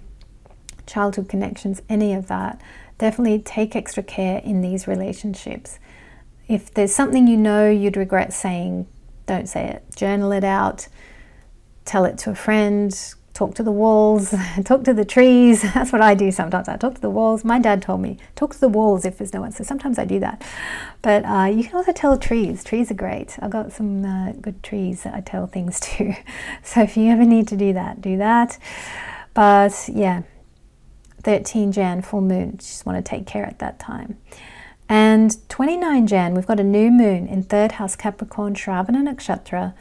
childhood connections, any of that. Definitely take extra care in these relationships. If there's something you know you'd regret saying, don't say it. Journal it out, tell it to a friend, talk to the walls, talk to the trees. That's what I do sometimes. I talk to the walls. My dad told me, talk to the walls if there's no one. So sometimes I do that. But you can also tell trees. Trees are great. I've got some good trees that I tell things to. So if you ever need to do that, do that. But yeah, 13 Jan, full moon. Just want to take care at that time. And 29 Jan, we've got a new moon in 3rd house Capricorn, Shravana Nakshatra.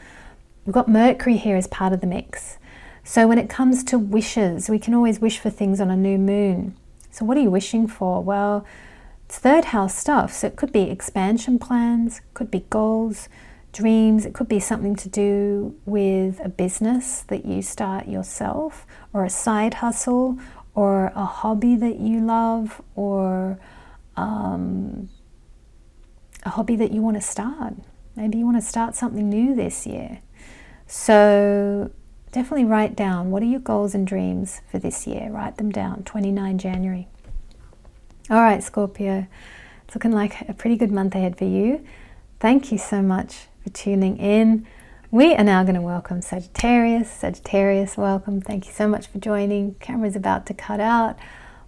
We've got Mercury here as part of the mix. So when it comes to wishes, we can always wish for things on a new moon. So what are you wishing for? Well, it's 3rd house stuff. So it could be expansion plans, could be goals, dreams. It could be something to do with a business that you start yourself, or a side hustle, or a hobby that you love, or a hobby that you want to start. Maybe you want to start something new this year. So definitely write down, what are your goals and dreams for this year? Write them down, 29 January. All right, Scorpio, it's looking like a pretty good month ahead for you. Thank you so much for tuning in. We are now going to welcome Sagittarius. Sagittarius, welcome. Thank you so much for joining. Camera's about to cut out.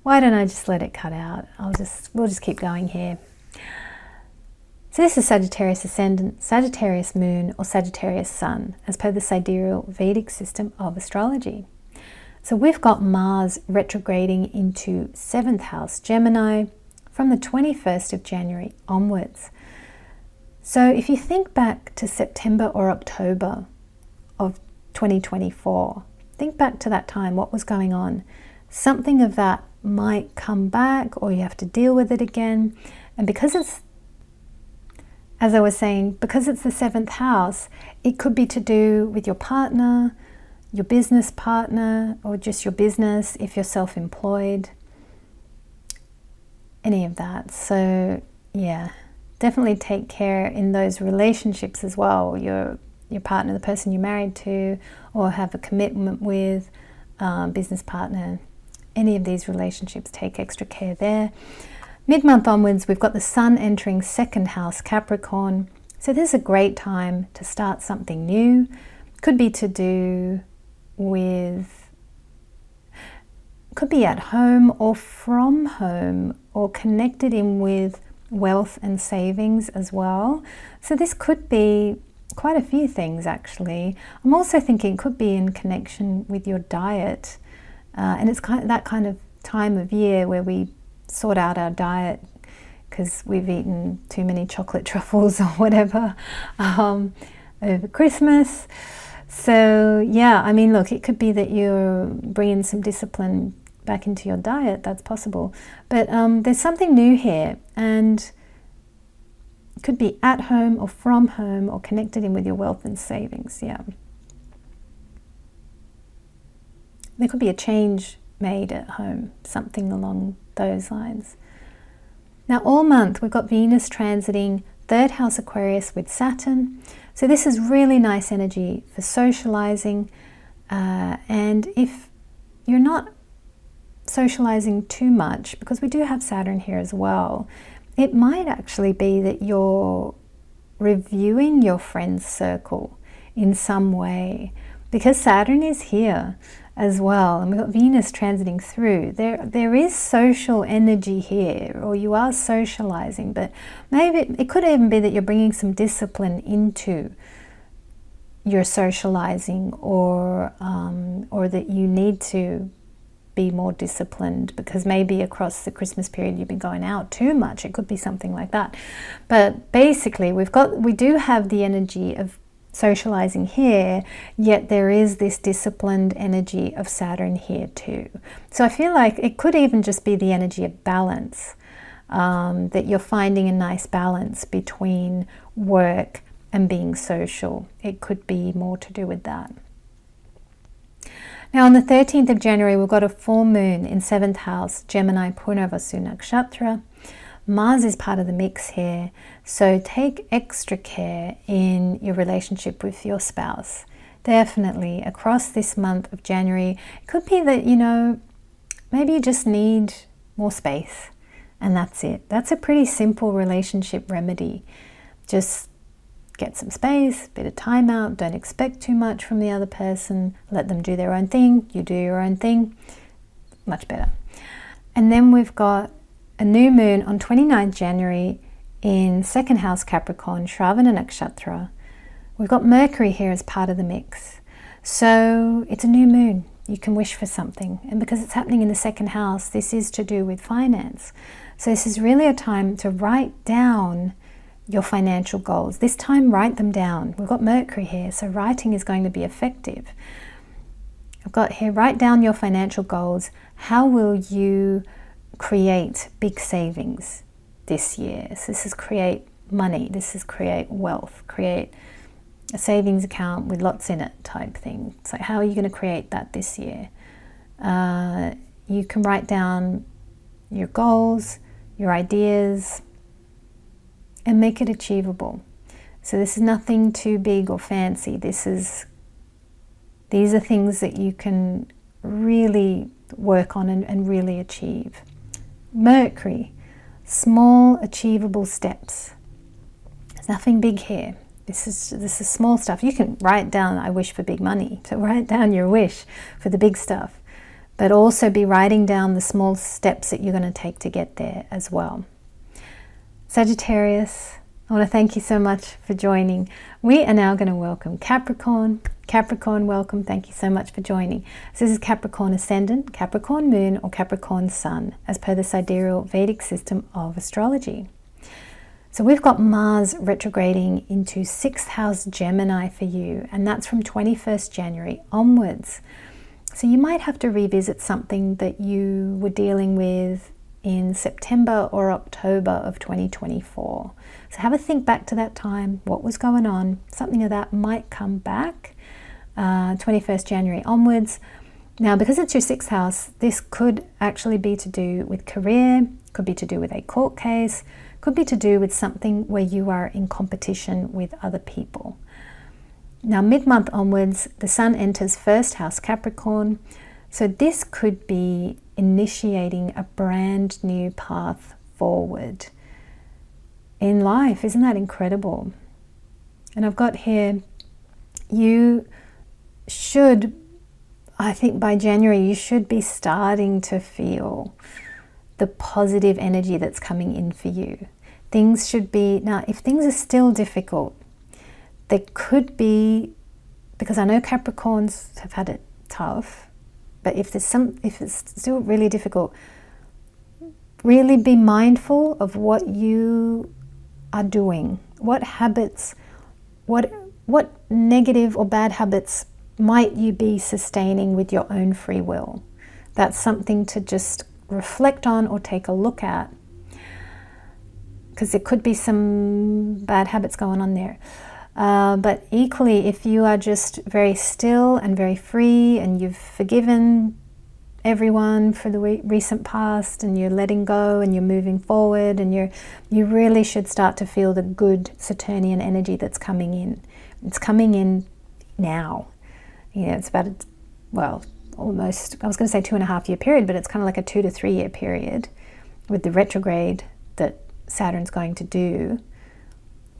Why don't I just let it cut out? We'll just keep going here. So this is Sagittarius Ascendant, Sagittarius Moon, or Sagittarius Sun, as per the sidereal Vedic system of astrology. So we've got Mars retrograding into 7th house Gemini from the 21st of January onwards. So if you think back to September or October of 2024, think back to that time, what was going on? Something of that might come back, or you have to deal with it again. And because it's as I was saying, because it's the 7th house, it could be to do with your partner, your business partner, or just your business if you're self-employed, any of that. So yeah, definitely take care in those relationships as well. Your partner, the person you're married to or have a commitment with, business partner, any of these relationships, take extra care there. Mid-month onwards, we've got the Sun entering 2nd house Capricorn. So this is a great time to start something new. Could be to do with, could be at home or from home, or connected in with wealth and savings as well. So this could be quite a few things actually. I'm also thinking it could be in connection with your diet. And it's that kind of time of year where we sort out our diet because we've eaten too many chocolate truffles or whatever over Christmas. So yeah, I mean, look, it could be that you're bringing some discipline back into your diet. That's possible. But there's something new here, and it could be at home or from home or connected in with your wealth and savings. Yeah. There could be a change made at home, something along those lines. Now all month we've got Venus transiting 3rd house Aquarius with Saturn. So this is really nice energy for socializing. And if you're not socializing too much, because we do have Saturn here as well, it might actually be that you're reviewing your friend's circle in some way, because Saturn is here as well, and we've got Venus transiting through. There is social energy here, or you are socializing, but maybe it could even be that you're bringing some discipline into your socializing, or that you need to be more disciplined because maybe across the Christmas period you've been going out too much. It could be something like that. But basically we do have the energy of socializing here, yet there is this disciplined energy of Saturn here too. So I feel like it could even just be the energy of balance, that you're finding a nice balance between work and being social. It could be more to do with that. Now on the 13th of January, we've got a full moon in 7th house, Gemini Purnavasu Nakshatra. Mars is part of the mix here, so take extra care in your relationship with your spouse. Definitely across this month of January, it could be that, you know, maybe you just need more space, and that's it. That's a pretty simple relationship remedy. Just get some space, bit of time out, don't expect too much from the other person, let them do their own thing, you do your own thing, much better. And then we've got a new moon on 29th January in 2nd house Capricorn, Shravana Nakshatra. We've got Mercury here as part of the mix. So it's a new moon. You can wish for something. And because it's happening in the 2nd house, this is to do with finance. So this is really a time to write down your financial goals. This time, write them down. We've got Mercury here, so writing is going to be effective. I've got here, write down your financial goals. How will you create big savings this year? So this is create money, this is create wealth, create a savings account with lots in it type thing. So how are you going to create that this year? You can write down your goals, your ideas, and make it achievable. So this is nothing too big or fancy. These are things that you can really work on and really achieve. Mercury, small achievable steps. There's nothing big here. This is small stuff. You can write down, I wish for big money. So write down your wish for the big stuff, but also be writing down the small steps that you're going to take to get there as well. Sagittarius, I want to thank you so much for joining. We are now going to welcome Capricorn. Capricorn, welcome. Thank you so much for joining. So this is Capricorn Ascendant, Capricorn Moon, or Capricorn Sun, as per the sidereal Vedic system of astrology. So we've got Mars retrograding into 6th house Gemini for you, and that's from 21st January onwards. So you might have to revisit something that you were dealing with in September or October of 2024. So have a think back to that time, what was going on. Something of that might come back 21st January onwards. Now, because it's your 6th house, this could actually be to do with career, could be to do with a court case, could be to do with something where you are in competition with other people. Now, mid-month onwards, the Sun enters 1st house Capricorn. So this could be initiating a brand new path forward in life. Isn't that incredible? And I've got here, you should, I think by January, you should be starting to feel the positive energy that's coming in for you. Things should be, now if things are still difficult, there could be, because I know Capricorns have had it tough, but if it's still really difficult, really be mindful of what you are doing. What habits, what negative or bad habits might you be sustaining with your own free will? That's something to just reflect on or take a look at, because there could be some bad habits going on there. But equally, if you are just very still and very free and you've forgiven everyone for the recent past and you're letting go and you're moving forward, and you really should start to feel the good Saturnian energy that's coming in. It's coming in now. You know, it's about, well, almost, I was going to say 2.5 year period, but it's kind of like a 2 to 3 year period with the retrograde that Saturn's going to do.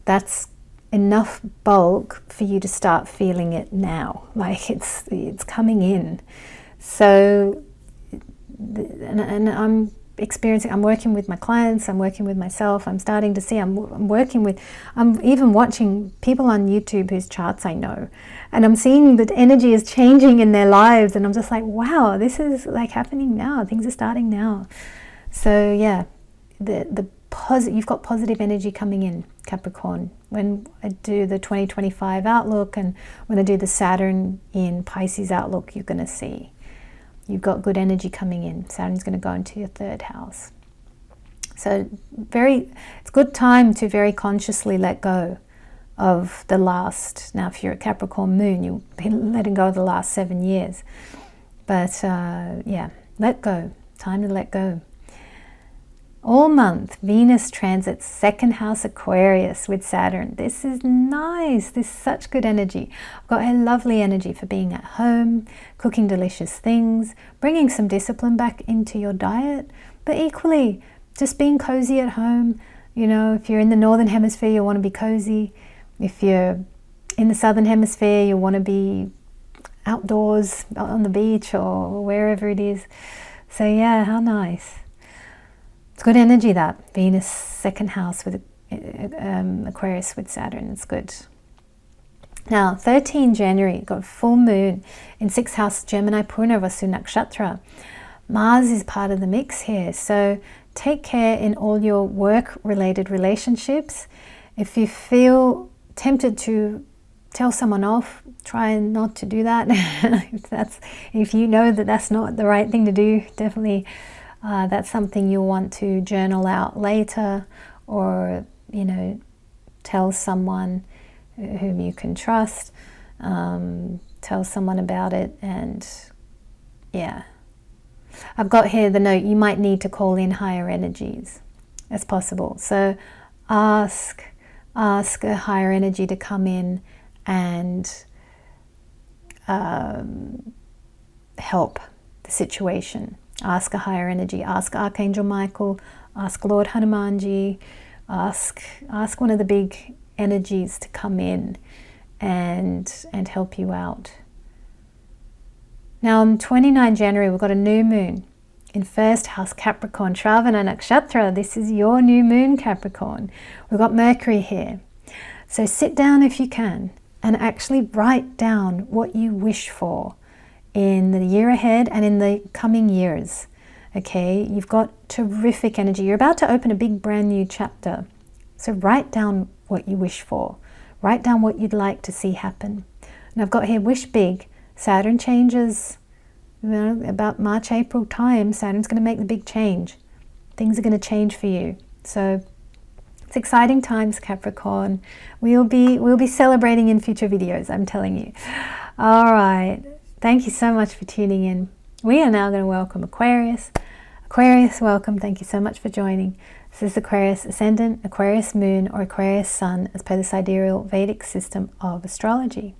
That's enough bulk for you to start feeling it now, like it's coming in. So, and I'm experiencing, I'm working with my clients, I'm working with myself, I'm starting to see, I'm even watching people on YouTube whose charts I know, and I'm seeing that energy is changing in their lives, and I'm just like, wow, this is like happening now, things are starting now. So yeah, you've got positive energy coming in, Capricorn. When I do the 2025 outlook and when I do the Saturn in Pisces outlook, you're going to see you've got good energy coming in. Saturn's going to go into your 3rd house. So it's a good time to very consciously let go of the last, now if you're a Capricorn moon, you'll be letting go of the last 7 years. But yeah, let go, time to let go. All month, Venus transits 2nd house Aquarius with Saturn. This is nice. This is such good energy. I've got a lovely energy for being at home, cooking delicious things, bringing some discipline back into your diet, but equally just being cozy at home. You know, if you're in the Northern Hemisphere, you'll want to be cozy. If you're in the Southern Hemisphere, you'll want to be outdoors on the beach or wherever it is. So yeah, how nice. It's good energy, that Venus 2nd house with Aquarius with Saturn. It's good. Now, 13 January, got full moon in 6th house Gemini Purnavasu Nakshatra. Mars is part of the mix here. So take care in all your work-related relationships. If you feel tempted to tell someone off, try not to do that. if you know that that's not the right thing to do, definitely that's something you'll want to journal out later, or tell someone whom you can trust, tell someone about it. And yeah, I've got here the note, you might need to call in higher energies as possible. So ask a higher energy to come in and help the situation. Ask a higher energy, ask Archangel Michael, ask Lord Hanumanji, ask one of the big energies to come in and help you out. Now on 29 January, we've got a new moon in 1st house Capricorn, Shravana Nakshatra. This is your new moon, Capricorn. We've got Mercury here. So sit down if you can and actually write down what you wish for in the year ahead and in the coming years. Okay, you've got terrific energy. You're about to open a big brand new chapter. So write down what you wish for. Write down what you'd like to see happen. And I've got here, wish big. Saturn changes, about March, April time. Saturn's going to make the big change. Things are going to change for you. So it's exciting times, Capricorn. We'll be celebrating in future videos, I'm telling you. All right. Thank you so much for tuning in. We are now going to welcome Aquarius. Aquarius, welcome. Thank you so much for joining. This is Aquarius Ascendant, Aquarius Moon, or Aquarius Sun, as per the sidereal Vedic system of astrology.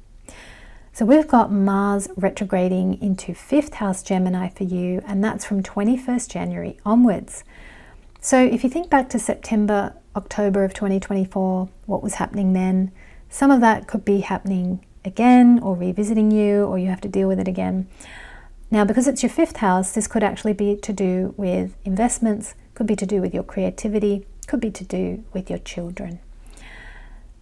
So we've got Mars retrograding into 5th house Gemini for you, and that's from 21st January onwards. So if you think back to September, October of 2024, what was happening then, some of that could be happening again or revisiting you, or you have to deal with it again. Now, because it's your 5th house, this could actually be to do with investments, could be to do with your creativity, could be to do with your children.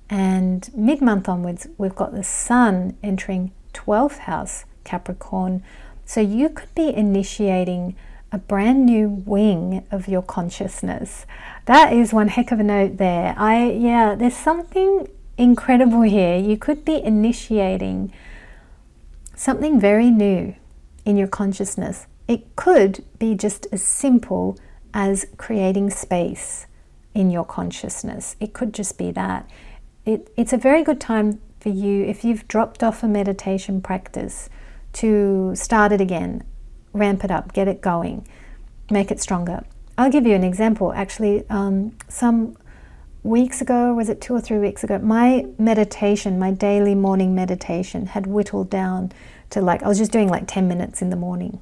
And mid-month onwards, we've got the Sun entering 12th house Capricorn. So you could be initiating a brand new wing of your consciousness. That is one heck of a note there. There's something incredible here. You could be initiating something very new in your consciousness. It could be just as simple as creating space in your consciousness. It could just be that. It's a very good time for you, if you've dropped off a meditation practice, to start it again, ramp it up, get it going, make it stronger. I'll give you an example. Actually, some weeks ago, was it 2 or 3 weeks ago, my meditation, my daily morning meditation had whittled down to I was just doing 10 minutes in the morning.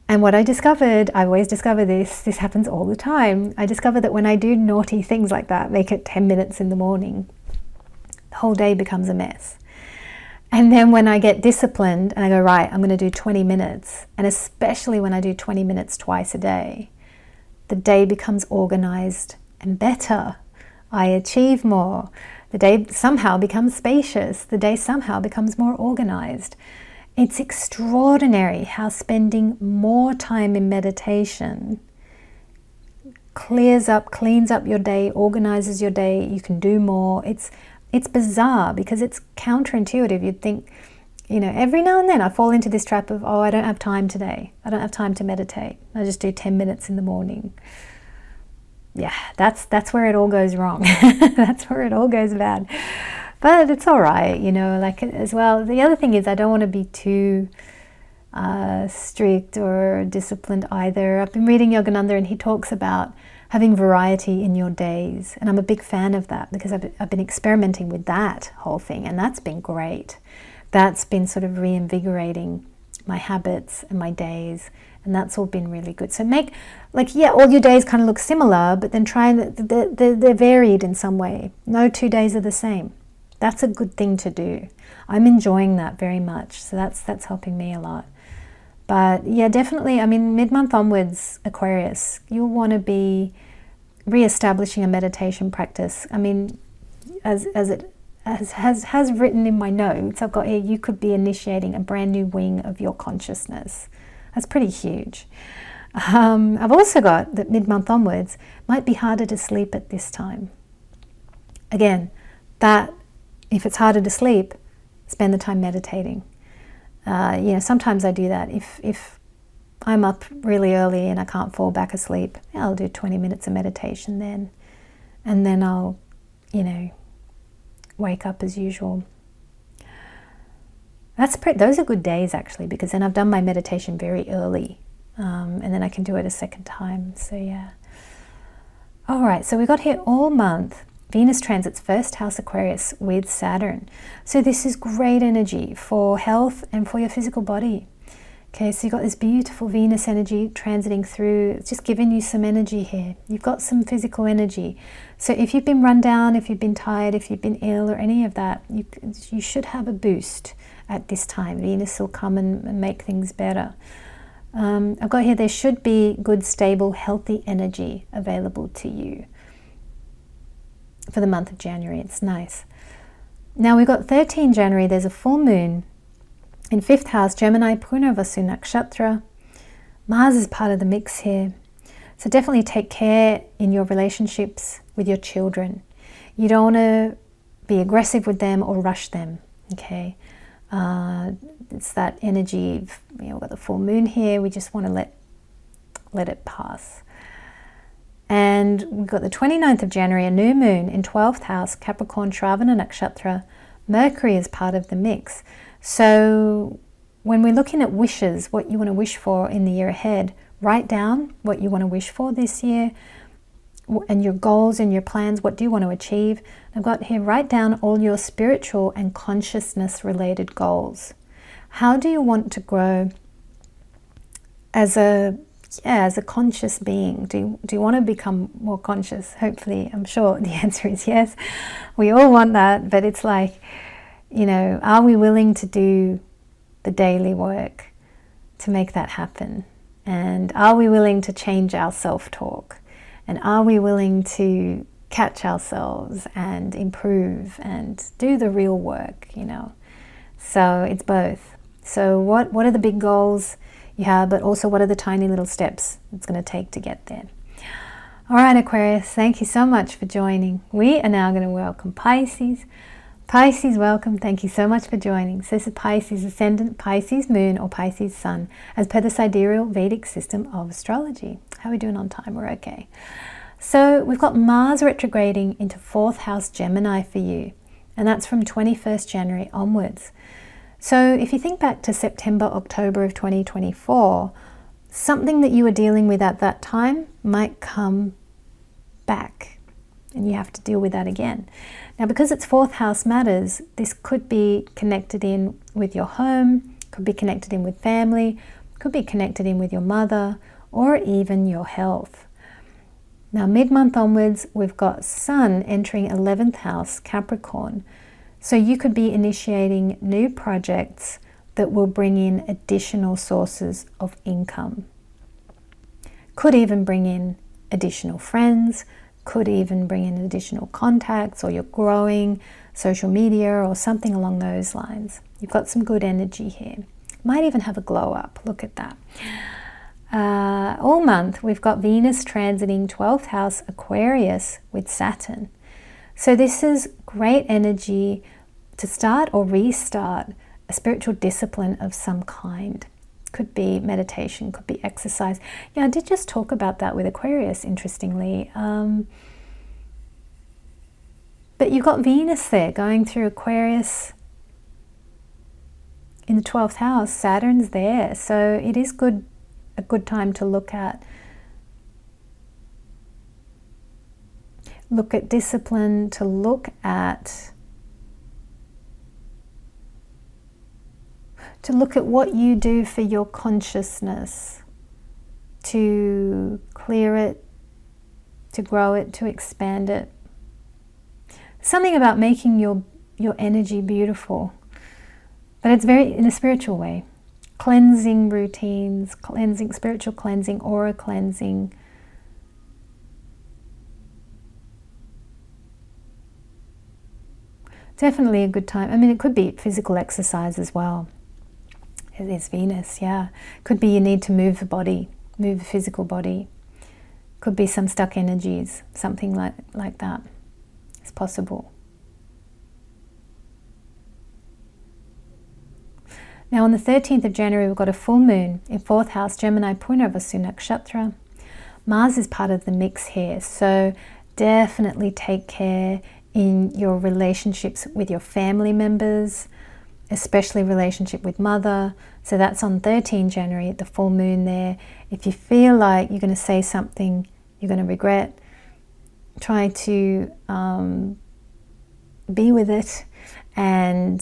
And what I discovered, I always discover this happens all the time. I discover that when I do naughty things like that, make it 10 minutes in the morning, the whole day becomes a mess. And then when I get disciplined and I go, right, I'm going to do 20 minutes, and especially when I do 20 minutes twice a day, the day becomes organized and better. I achieve more. The day somehow becomes spacious. The day somehow becomes more organized. It's extraordinary how spending more time in meditation cleans up your day, organizes your day. You can do more. It's bizarre because it's counterintuitive. You'd think, every now and then I fall into this trap of, I don't have time today. I don't have time to meditate. I just do 10 minutes in the morning. Yeah, that's where it all goes wrong. That's where it all goes bad. But it's all right, as well. The other thing is I don't want to be too strict or disciplined either. I've been reading Yogananda, and he talks about having variety in your days. And I'm a big fan of that because I've been experimenting with that whole thing, and that's been great. That's been sort of reinvigorating my habits and my days, and that's all been really good. So make, all your days kind of look similar, but then try and they're varied in some way. No 2 days are the same. That's a good thing to do. I'm enjoying that very much. So that's helping me a lot. But yeah, definitely, mid-month onwards, Aquarius, you'll want to be re-establishing a meditation practice. As it has written in my notes, I've got here, you could be initiating a brand new wing of your consciousness. That's pretty huge. I've also got that mid-month onwards might be harder to sleep at this time. Again, that if it's harder to sleep, spend the time meditating. Sometimes I do that. If I'm up really early and I can't fall back asleep, I'll do 20 minutes of meditation then. And then I'll, wake up as usual. Those are good days actually, because then I've done my meditation very early. And then I can do it a second time. So yeah. All right, so we got here all month. Venus transits 1st house Aquarius with Saturn. So this is great energy for health and for your physical body. Okay, so you've got this beautiful Venus energy transiting through. It's just giving you some energy here. You've got some physical energy. So if you've been run down, if you've been tired, if you've been ill or any of that, you should have a boost at this time. Venus will come and make things better. I've got here, there should be good, stable, healthy energy available to you for the month of January. It's nice. Now we've got 13 January, there's a full moon in 5th house, Gemini, Purnavasu Nakshatra. Mars is part of the mix here. So definitely take care in your relationships with your children. You don't want to be aggressive with them or rush them, okay? It's that energy of, we've got the full moon here. We just want to let it pass. And we've got the 29th of January, a new moon in 12th house, Capricorn, Shravana Nakshatra. Mercury is part of the mix. So when we're looking at wishes, what you want to wish for in the year ahead, write down what you want to wish for this year and your goals and your plans. What do you want to achieve? I've got here, write down all your spiritual and consciousness related goals. How do you want to grow as a conscious being? Do you want to become more conscious? Hopefully, I'm sure the answer is yes. We all want that, but it's like, are we willing to do the daily work to make that happen? And are we willing to change our self-talk? And are we willing to catch ourselves and improve and do the real work, So it's both. So what are the big goals you have, but also what are the tiny little steps it's going to take to get there? All right, Aquarius, thank you so much for joining. We are now going to welcome Pisces. Pisces, welcome. Thank you so much for joining. So this is Pisces Ascendant, Pisces Moon, or Pisces Sun, as per the sidereal Vedic system of astrology. How are we doing on time? We're okay. So we've got Mars retrograding into 4th house Gemini for you, and that's from 21st January onwards. So if you think back to September, October of 2024, something that you were dealing with at that time might come back, and you have to deal with that again. Now, because it's 4th house matters, this could be connected in with your home, could be connected in with family, could be connected in with your mother, or even your health. Now, mid-month onwards, we've got Sun entering 11th house, Capricorn. So you could be initiating new projects that will bring in additional sources of income. Could even bring in additional friends, could even bring in additional contacts, or you're growing social media or something along those lines. You've got some good energy here. Might even have a glow up. Look at that. All month, we've got Venus transiting 12th house Aquarius with Saturn. So this is great energy to start or restart a spiritual discipline of some kind. Could be meditation, could be exercise. Yeah, I did just talk about that with Aquarius, interestingly. But you've got Venus there going through Aquarius in the 12th house. Saturn's there. So it is a good time to look at discipline, to look at what you do for your consciousness, to clear it, to grow it, to expand it. Something about making your energy beautiful, but it's very in a spiritual way. Cleansing routines, spiritual cleansing, aura cleansing. Definitely a good time. I mean, it could be physical exercise as well. There's Venus, yeah. Could be you need to move the body, move the physical body. Could be some stuck energies, something like that. It's possible. Now on the 13th of January, we've got a full moon in 4th house, Gemini, Purnavasu Nakshatra. Mars is part of the mix here, so definitely take care in your relationships with your family members, especially relationship with mother. So that's on 13 January, the full moon there. If you feel like you're going to say something you're going to regret, try to be with it. And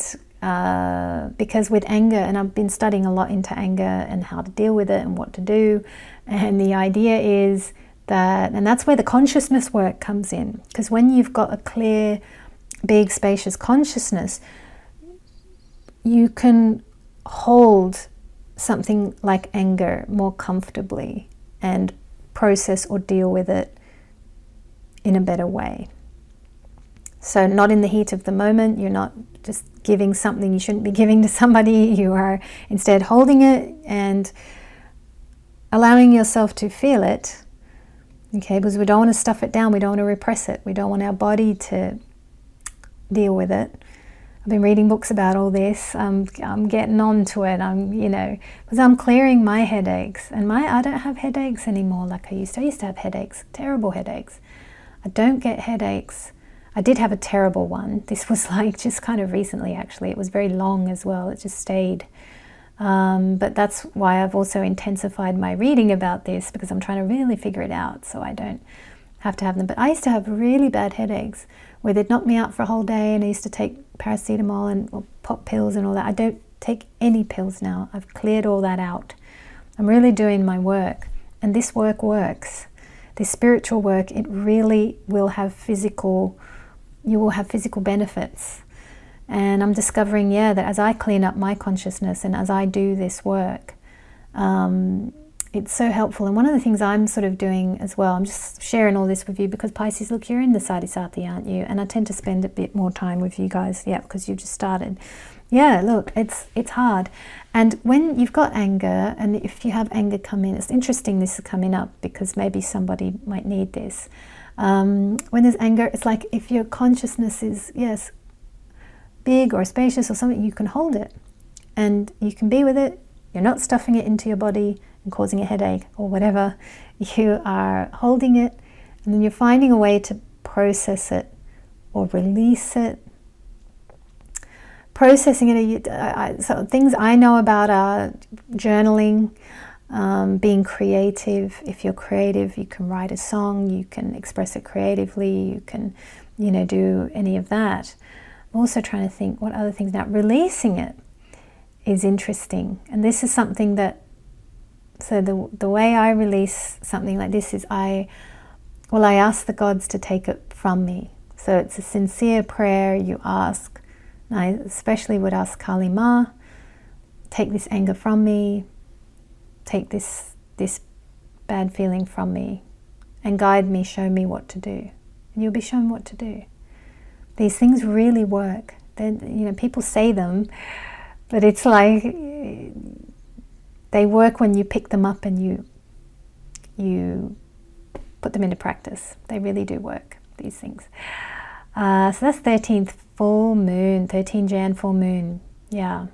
because with anger, and I've been studying a lot into anger and how to deal with it and what to do, and the idea is that, and that's where the consciousness work comes in, because when you've got a clear, big, spacious consciousness, you can hold something like anger more comfortably and process or deal with it in a better way. So not in the heat of the moment, you're not just giving something you shouldn't be giving to somebody, you are instead holding it and allowing yourself to feel it, okay, because we don't want to stuff it down, we don't want to repress it, we don't want our body to deal with it. I've been reading books about all this. I'm getting on to it. Because I'm clearing my headaches, and I don't have headaches anymore like I used to. I used to have headaches, terrible headaches. I don't get headaches. I did have a terrible one. This was like just kind of recently, actually. It was very long as well. It just stayed. But that's why I've also intensified my reading about this, because I'm trying to really figure it out so I don't have to have them. But I used to have really bad headaches where they'd knock me out for a whole day, and I used to take paracetamol and pop pills and all that. I don't take any pills now. I've cleared all that out. I'm really doing my work, and this work works. This spiritual work, it really will have you will have physical benefits. And I'm discovering, that as I clean up my consciousness and as I do this work, it's so helpful. And one of the things I'm sort of doing as well, I'm just sharing all this with you because Pisces, look, you're in the Sadhisati, aren't you? And I tend to spend a bit more time with you guys, because you just started. Look, it's hard. And when you've got anger, and if you have anger come in, it's interesting this is coming up because maybe somebody might need this. When there's anger, it's like if your consciousness is, big or spacious or something, you can hold it and you can be with it. You're not stuffing it into your body and causing a headache or whatever. You are holding it, and then you're finding a way to process it or release it. Processing it, so things I know about are journaling, being creative. If you're creative, you can write a song, you can express it creatively, you can, do any of that. I'm also trying to think what other things. Now, releasing it is interesting, and this is something that, so the way I release something like this is I ask the gods to take it from me. So it's a sincere prayer you ask. And I especially would ask Kali Ma, take this anger from me, take this bad feeling from me, and guide me, show me what to do. And you'll be shown what to do. These things really work. People say them, but it's like they work when you pick them up and you put them into practice. They really do work, these things. So that's 13th full moon, 13 Jan full moon. Yeah.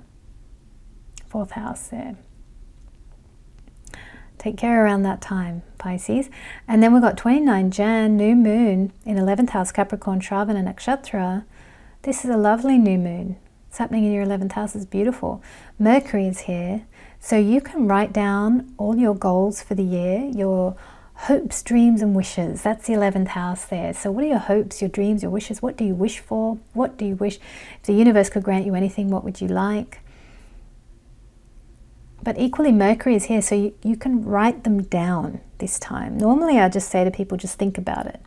4th house there. Take care around that time, Pisces. And then we've got 29 Jan, new moon in 11th house, Capricorn, Shravana Nakshatra. This is a lovely new moon. It's happening in your 11th house. It's beautiful. Mercury is here. So you can write down all your goals for the year, your hopes, dreams, and wishes. That's the 11th house there. So what are your hopes, your dreams, your wishes? What do you wish for? What do you wish? If the universe could grant you anything, what would you like? But equally, Mercury is here, so you can write them down this time. Normally, I just say to people, just think about it.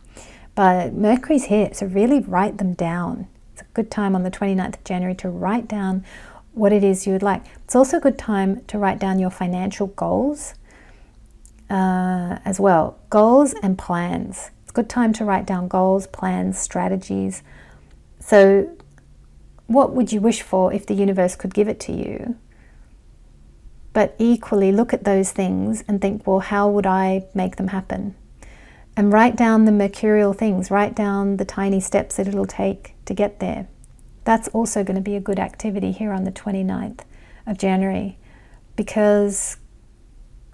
But Mercury's here, so really write them down. It's a good time on the 29th of January to write down what it is you would like. It's also a good time to write down your financial goals as well. Goals and plans. It's a good time to write down goals, plans, strategies. So what would you wish for if the universe could give it to you? But equally, look at those things and think, well, how would I make them happen? And write down the mercurial things. Write down the tiny steps that it'll take to get there. That's also going to be a good activity here on the 29th of January, because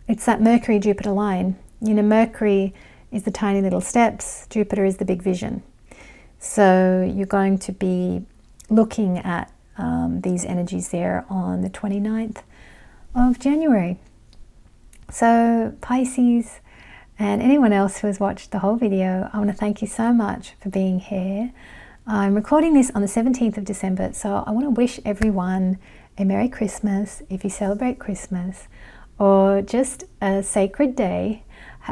it's that Mercury-Jupiter line. Mercury is the tiny little steps. Jupiter is the big vision. So you're going to be looking at these energies there on the 29th of January. So Pisces and anyone else who has watched the whole video, I want to thank you so much for being here. I'm recording this on the 17th of December, so I want to wish everyone a Merry Christmas if you celebrate Christmas, or just a sacred day.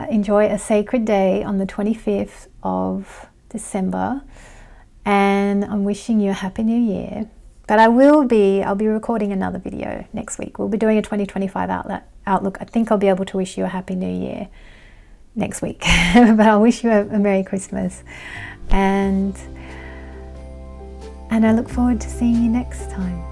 Enjoy a sacred day on the 25th of December, and I'm wishing you a Happy New Year. But I'll be recording another video next week. We'll be doing a 2025 outlook. I think I'll be able to wish you a Happy New Year next week. But I'll wish you a Merry Christmas. And I look forward to seeing you next time.